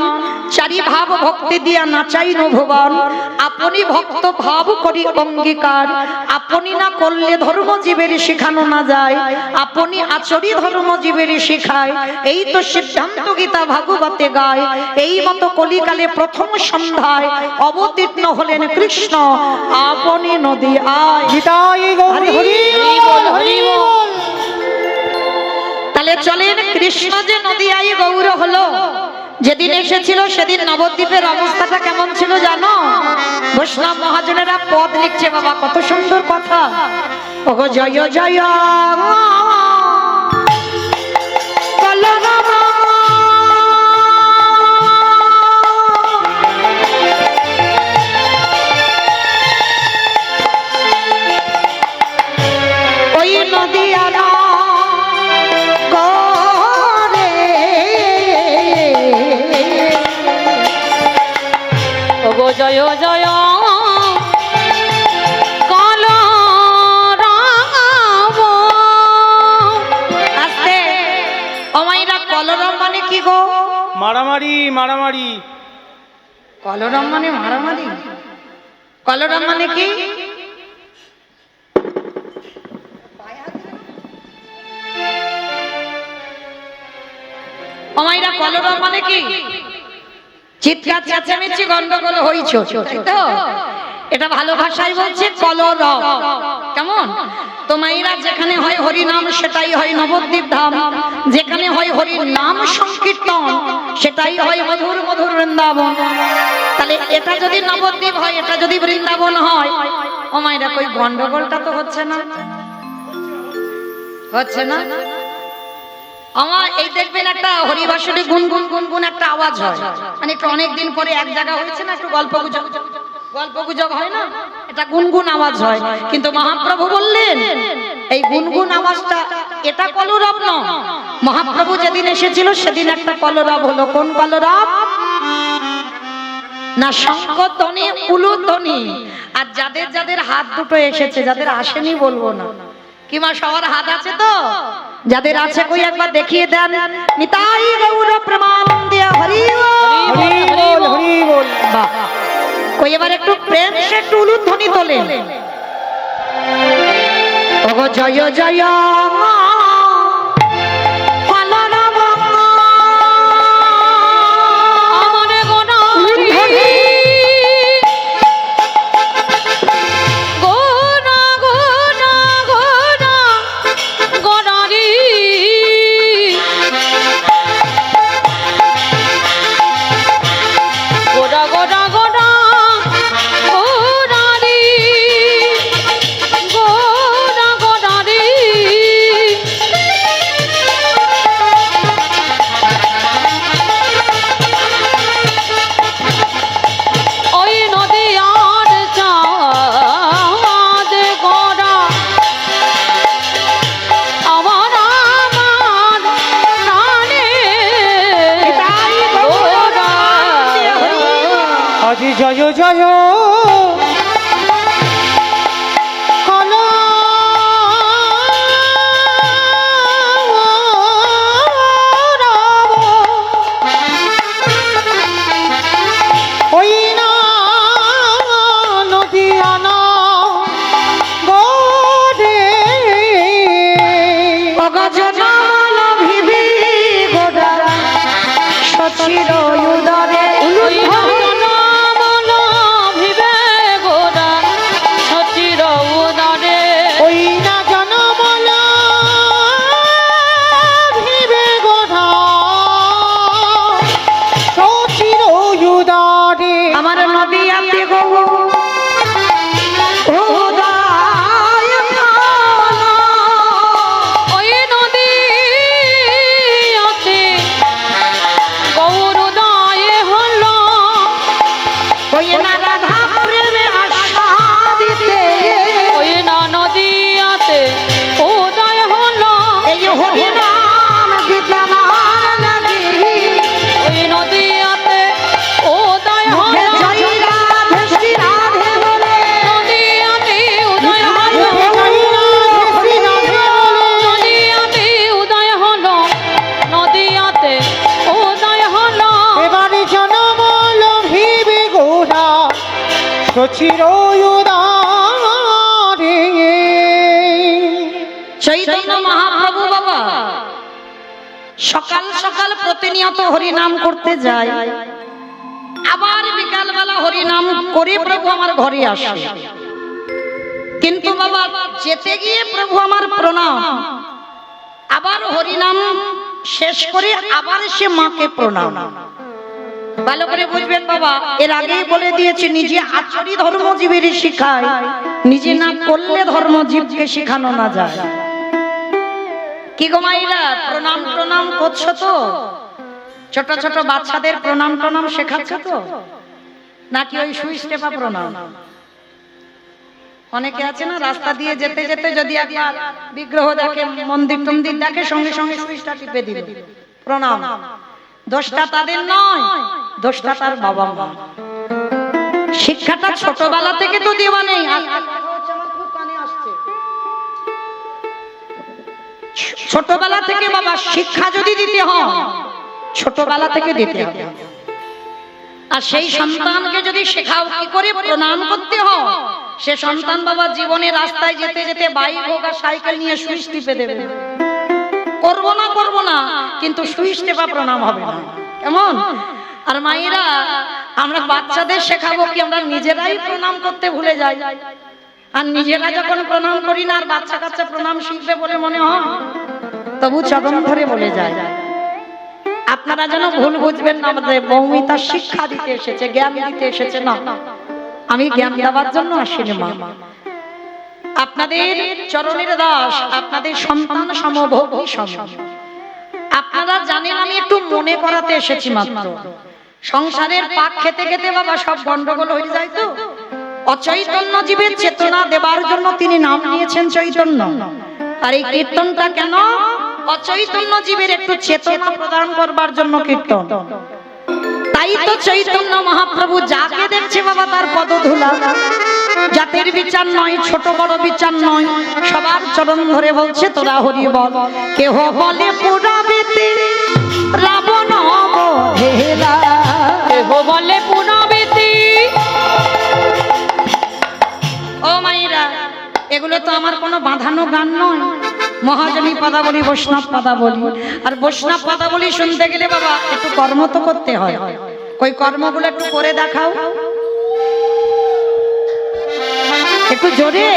চারি ভাব ভক্তি দিয়া নাচাই ভুবন। আপনি ভক্ত ভাব করি অঙ্গীকার, আপনি না করলে ধর্ম জীবের শিখানো না যায়, আপনি আচরি ধর্ম জীবের শিখায়। এই তো সিদ্ধান্ত গীতা ভাগবতে গায়। এই মতো কলিকালে প্রথম সন্ধ্যায় অবতীর্ণ হলেন কৃষ্ণ, আপনি নদী আয়। গীতায় গৌর হরি বল হরি বল। তাহলে চলেন, কৃষ্ণ যে নদিয়ায় গৌর হলো, যেদিন এসেছিল সেদিন নবদ্বীপের অবস্থাটা কেমন ছিল জানো? বৈষ্ণব মহাজনেরা পদ লিখছে বাবা, কত সুন্দর কথা। ওগো জয় জয় ওই নদিয়া জয় জয় কাল রাম। আস্তে। অমাইরা কলরম মানে কি গো? মারামারি মারামারি। কলরম মানে মারামারি? কলরম মানে কি? অমাইরা কলরব মানে কি? চিৎকার চেঁচামেচি গন্ডগোল হইছো, তাই তো? এটা ভালো ভাষায় বলছে কলরব। কেমন? তো মাইরা যেখানে হয় হরি নাম সেটাই হয় নবদ্বীপ ধাম, যেখানে হয় হরির নাম সংকীর্তন সেটাই হয় মধুর মধুর বৃন্দাবন। তাহলে এটা যদি নবদ্বীপ হয়, এটা যদি বৃন্দাবন হয়, ও মাইরা কই গন্ডগোলটা তো হচ্ছে না, হচ্ছে না? আমার এই দেখবেন একটা হরিবাসরে গুনগুন গুনগুন একটা আওয়াজ হয়, মানে একটু অনেকদিন পরে এক জায়গা হয়েছে না, একটু গল্প গুজব হয় না, এটা গুনগুন আওয়াজ হয়। কিন্তু মহাপ্রভু বললেন এই গুনগুন আওয়াজটা এটা কলরব নয়। মহাপ্রভু যেদিন এসেছিল সেদিন একটা কলরব হলো। কোন কলরব? না শঙ্খধ্বনি, উলুধ্বনি। আর যাদের যাদের হাত দুটো এসেছে, যাদের আসেনি বলবো না, কিংবা সবার হাত আছে তো, যাদের আছে কই একবার দেখিয়ে দেন। নিতাই গৌর প্রেমানন্দে হরি বল, হরি বল। বাহ, কই এবার একটু প্রেম সে একটু উলুধ্বনি তোলেন। ওগো জয় জয় মা জয় জয় ওই না নদিয়ানা গোডে অগজনাল ভিবি গোডা সচির উদরে চৈতন্য মহাপ্রভু বাবা সকাল সকাল প্রতিনিয়ত হরি নাম করতে যায়, আবার বিকাল বেলা হরি নাম করে প্রভু আমার ঘরে আসে। কিন্তু বাবা যেতে গিয়ে প্রভু আমার প্রণাম, আবার হরি নাম শেষ করে আবার সে মাকে প্রণাম। ভালো করে বুঝবেন বাবা, এর আগেই বলে দিয়েছি নিজে আচরি ধর্মজীবীর শিখায়, নিজে না করলে ধর্মজীবকে শেখানো না যায়। কি গো মাইরা প্রণাম প্রণাম করছো তো? ছোট ছোট বাচ্চাদের প্রণাম প্রণাম শেখাচ্ছ তো, নাকি ওই সুইচ টেপা প্রণাম? অনেকে আছে না রাস্তা দিয়ে যেতে যেতে যদি একবার বিগ্রহ দেখে, মন্দির টন্দির দেখে, সঙ্গে সঙ্গে সুইচটা টিপে দিবে প্রণাম। দোষটা তাদের নয়, দোষটা তার বাবা মা। শিক্ষাটা ছোটবেলা থেকে তো দেওয়া নেই। ছোটবেলা থেকে বাবা শিক্ষা যদি দিতে হয়, ছোটবেলা থেকে দিতে হবে। আর সেই সন্তানকে যদি শেখাও কি করে প্রণাম করতে হয়, সে সন্তান বাবা জীবনে রাস্তায় যেতে যেতে বাইক হোক আর সাইকেল নিয়ে সুইচ টিপে দেবে। করব না কিন্তু সুইচ টেপা প্রণাম হবে না, কেমন? আর মায়েরা, আমরা বাচ্চাদের শেখাবো কি আমরা নিজেরাই প্রণাম করতে ভুলে যাই, আর নিজেরা যখন প্রণাম করি না আর বাচ্চা কাচ্চা প্রণাম শিখবে বলে মনে হয়, তবু চরণ ধরে বলে যায়। আপনারা যেন ভুল বুঝবেন না, আমাদের মৌমিতা শিক্ষা দিতে এসেছে, জ্ঞান দিতে এসেছে না, আমি জ্ঞান দেওয়ার জন্য আসিনি মা। আপনাদের চরণের দাস, আপনাদের সন্তান সমভোগী সম। আপনারা জানেন আমি একটু মনে করাতে এসেছি মাত্র। সংসারের পাক খেতে খেতে বাবা সব গন্ডগোল হয়ে যায় তো। অচৈতন্য জীবের চেতনা দেবার জন্য তিনি নাম নিয়েছেন চৈতন্য। আর এই কীর্তনটা কেন? অচৈতন্য জীবের একটু চেতনা প্রদান করবার জন্য কীর্তন। তাই তো চৈতন্য মহাপ্রভু যাকে দেখছে বাবা তার পদধূলা, জাতের বিচার নয়, ছোট বড় বিচার নয়, সবার চরণ ধরে বলছে তোরা হরি বল। কেহ বলে পুরাবেতে রাবণ অবহেলা, কেহ বলে পুনবেতি। ও মাইরা, এগুলো তো আমার কোনো বাঁধানো গান নয়, মহাজনী পদাবলী, বৈষ্ণব পদাবলী। আর বৈষ্ণব পদাবলী শুনতে গেলে বাবা একটু কর্ম তো করতে হয়। ওই কর্মগুলো একটু করে দেখাও, একটু জোরে।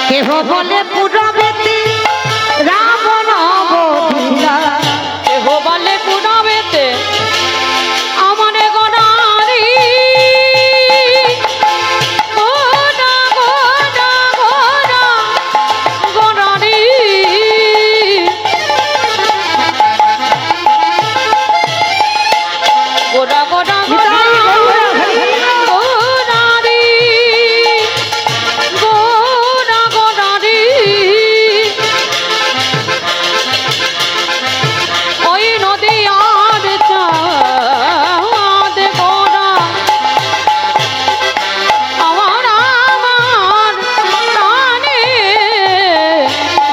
কেহ বলে পুরাবেতে রাবণ অবহেলা, কেহ বলে পুনবেতে আমার গণারি। গোনা গোনা গোনা গণারি। গোনা গোনা গোনারি। গোনা গোনারি। ওই নদী আর চাঁদ গোনা আমার আমার প্রাণে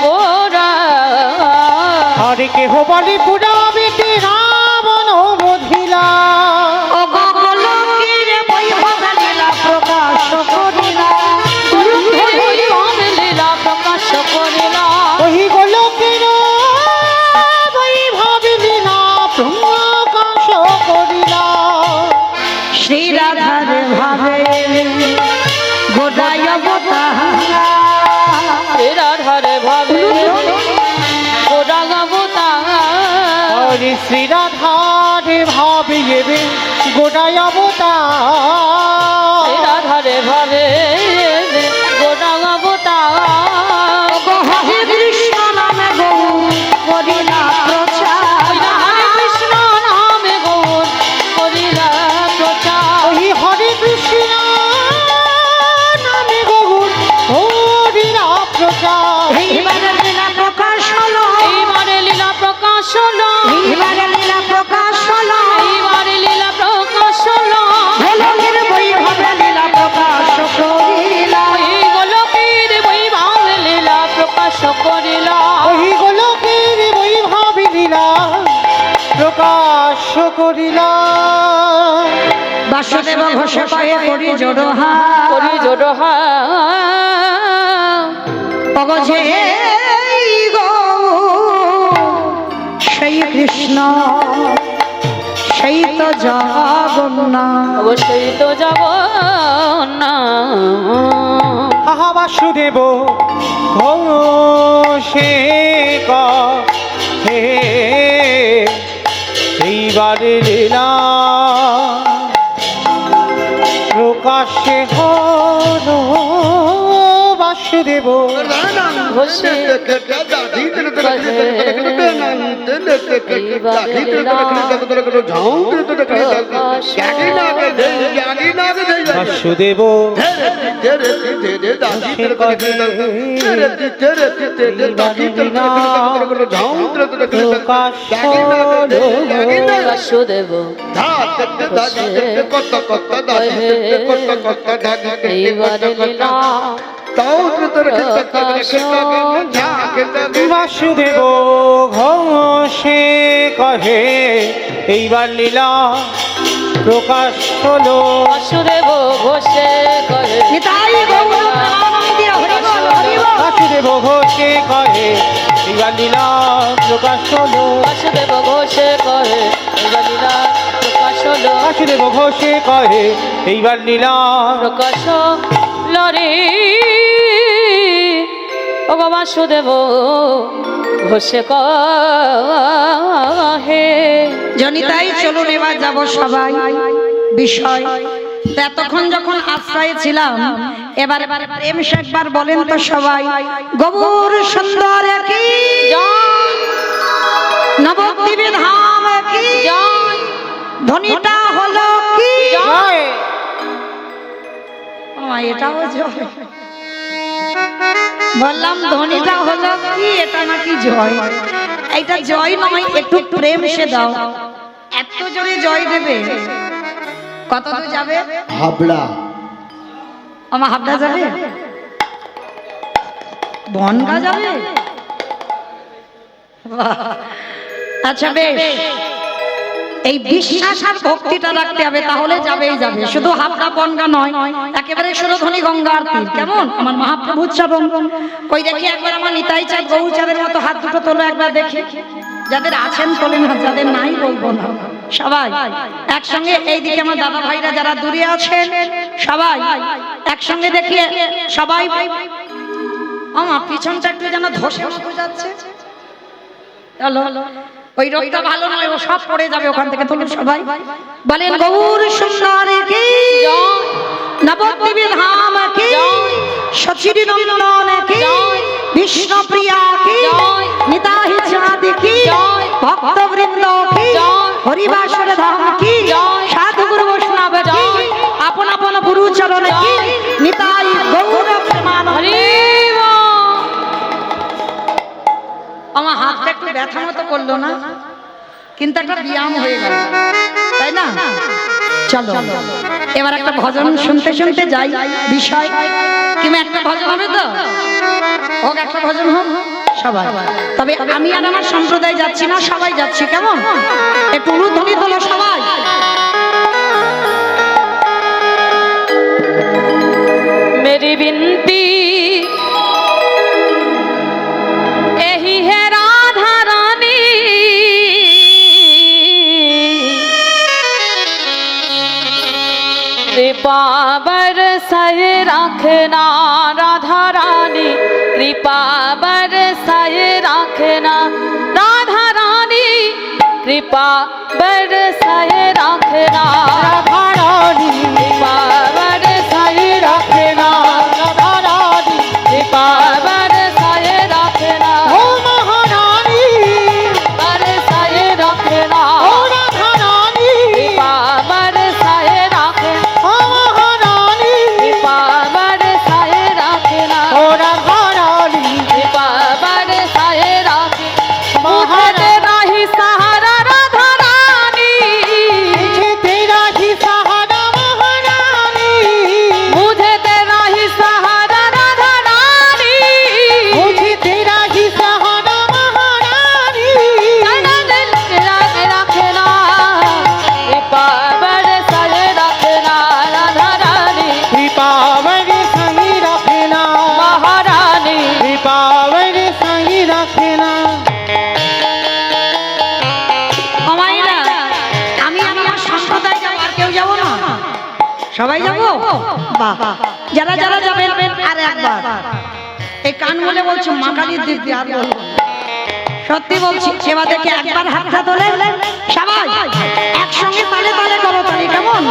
গোরা। হরে কেহ বলে পুরাবেতে রাবণ বধিলা, ও গোলকের বৈভব লীলা প্রকাশ করিলা, লীলা প্রকাশ করিলা। ওই গোলকের বৈভব লীলা প্রকাশ করিলা। শ্রী রাধার ভাবে গোদায় অবতারা, রাধারে ভাবে গোরা গাবতা। হরে শ্রী রাধার ভাবে গোটায় অবতার। রাধারে ভাবে গোরা গাবতা। হরে কৃষ্ণ নামে গৌর করিলা প্রচার, হরে কৃষ্ণ নামে গৌর করিলা প্রচার। ওই হরে কৃষ্ণ নামে গৌর হরিরা প্রচার। এইবারে লীলা প্রকাশ হলো, এইবারে লীলা প্রকাশ হলো। এইবারে লীলা প্রকাশ হলো, এইবারে লীলা প্রকাশ হলো। গোলকের বৈভবে লীলা প্রকাশ করিলা, এই গোলকের বৈভব লীলা প্রকাশ করিলা। ওই গোলকের বৈভব লীলা প্রকাশ করিলা। বাসুদেব ঘোষে পায়ে করি জোড়হা, করি জোড়হা। অগজে গো সেই কৃষ্ণ সেই তো জগন্নাথ। অবশ্যই তো যাব না। আহা বাসুদেব ঘোষে হে এইবারে লীলা প্রকাশে হল বাসুদেব। ঘোষে বাসুদেব বাসুদেব এইবারে লীলা বাসুদেব ঘোষে কহে এইবার লীলা প্রকাশ হলো। বাসুদেব ঘোষে কহে নিতাই গৌর প্রেমানন্দে হরি বল, হরি বল। বাসুদেব ঘোষে কহে এইবার লীলা প্রকাশ হলো। বাসুদেব ঘোষে কহে এইবার লীলা প্রকাশ হলো। বাসুদেব ঘোষে কহে এইবার লীলা প্রকাশ লরে ও গো বাসুদেব ঘোষে কহে। জনিতাই চলুন এবার যাব সবাই বিষয়। তো এতক্ষণ যখন আশ্রয়ে ছিলাম, এবার প্রেম সে একবার বলেন তো সবাই, গৌর সুন্দর কি জয় নবদ্বীপে ধাম কি জয় ধ্বনিটা হলো কি জয়। এটাও জয় বললাম, ধ্বনিটা হলো কি, এটা নাকি জয়। এইটা জয় নয়, একটু প্রেম সে দাও। এত জোরে জয় দেবে, কত দূর যাবে? হাবড়া আমার হাবড়া যাবে, বনগা যাবে। বাহ! আচ্ছা বেশ, এই বিশ্বাস আর ভক্তিটা রাখতে হবে, তাহলে যাবেই যাবে। শুধু হাবড়া বনগা নয়, একেবারে সুরধ্বনি গঙ্গার তীর। কেমন আমার মহাপ্রভু চরণ? কই দেখি একবার আমার নিতাই চাঁদ গৌরচাঁদের মতো হাত দুটো তোলো একবার দেখি। যাদের আছেন তোলেন, হাত, যাদের নাই বলবো না। সবাই একসঙ্গে, এইদিকে আমার দাদা ভাইরা যারা দূরে আছেন সবাই একসঙ্গে দেখি সবাই। আমার পিছনটা একটু যেন ধসে মতো যাচ্ছে। চলো, ওই রোগটা ভালো নয়, ও সব পড়ে যাবে ওখান থেকে। তুলুন সবাই, বলেন গৌর সুন্দর কি নবদ্বীপে ধাম কি সচির নন্দন কি বিষ্ণুপ্রিয়া কি নিতাই চাঁদ কি ভক্তবৃন্দ কি হরিবাসর ধাম কি সাধু গুরু বৈষ্ণব কি আপন আপন গুরু চরণ কি নিতাই গৌর প্রেমানন্দে। আমার হাতটা একটু ব্যথা মতো করলো না, কিন্তু একটা ব্যায়াম হয়ে গেল, তাই না? চলো এবার একটা ভজন শুনতে শুনতে যাই বিষয়। কিংবা একটা ভজন হবে তো হোক, একটা ভজন হোক সবাই। তবে আমি আর আমার সম্প্রদায় যাচ্ছি না, সবাই যাচ্ছি। কেমন? একটু উলুধ্বনি তোলো সবাই। मेरी विनती यही है राधा रानी, कृपा बरसाए रखना राधा रानी, कृपा बरसाए रखना राधा रानी, कृपा बरसाए रखना রাধা রানী कृपा बरसाए রাখে না, রাধা রানী कृपा बरसाए रखना ও মহারানী, बरसाए रखना ও রাধা রানী, कृपा बरसाए रखना ও মহারানী, कृपा बरसाए रखना ও রাধা রানী, कृपा बरसाए रखना मुझे মহারানী। तेरा ही सहारा राधा रानी, मुझे तेरा ही सहारा महारानी, मुझे तेरा ही सहारा राधा रानी, मुझे तेरा ही सहारा महारानी, तेरा दिल मेरा रखना कृपा बरसाए रखना राधा रानी कृपा मेरे संगी रखना, महारानी। कृपा मेरे संगी रखना। আমাইরা আমি আর আমার সম্প্রদায় যাব, আর কেউ যাব না? সবাই যাব? বাহ! যারা যারা যাবেন আর একবার এই কান বলে বলছো মা কালীর দিব্যি, আর বলবো না। সত্যি বলছি, সেবা দেখে একবার হাতটা তোলে সবাই একসঙ্গে তালে তালে করো তালি। কেমন?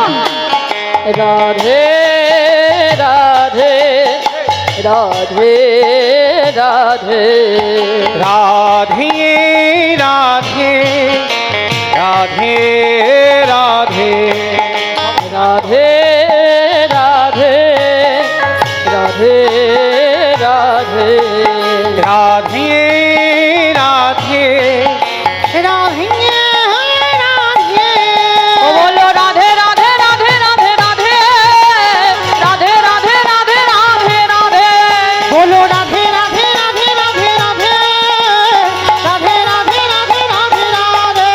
राधे राधे राधे राधे राधे राधे राधे राधे राधे राधे राधे राधे राधे राधे राधे राधे ओ बोलो राधे राधे राधे राधे राधे राधे राधे राधे राधे राधे बोलो राधे राधे राधे राधे राधे राधे राधे राधे राधे राधे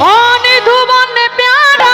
आने धुवन प्यारा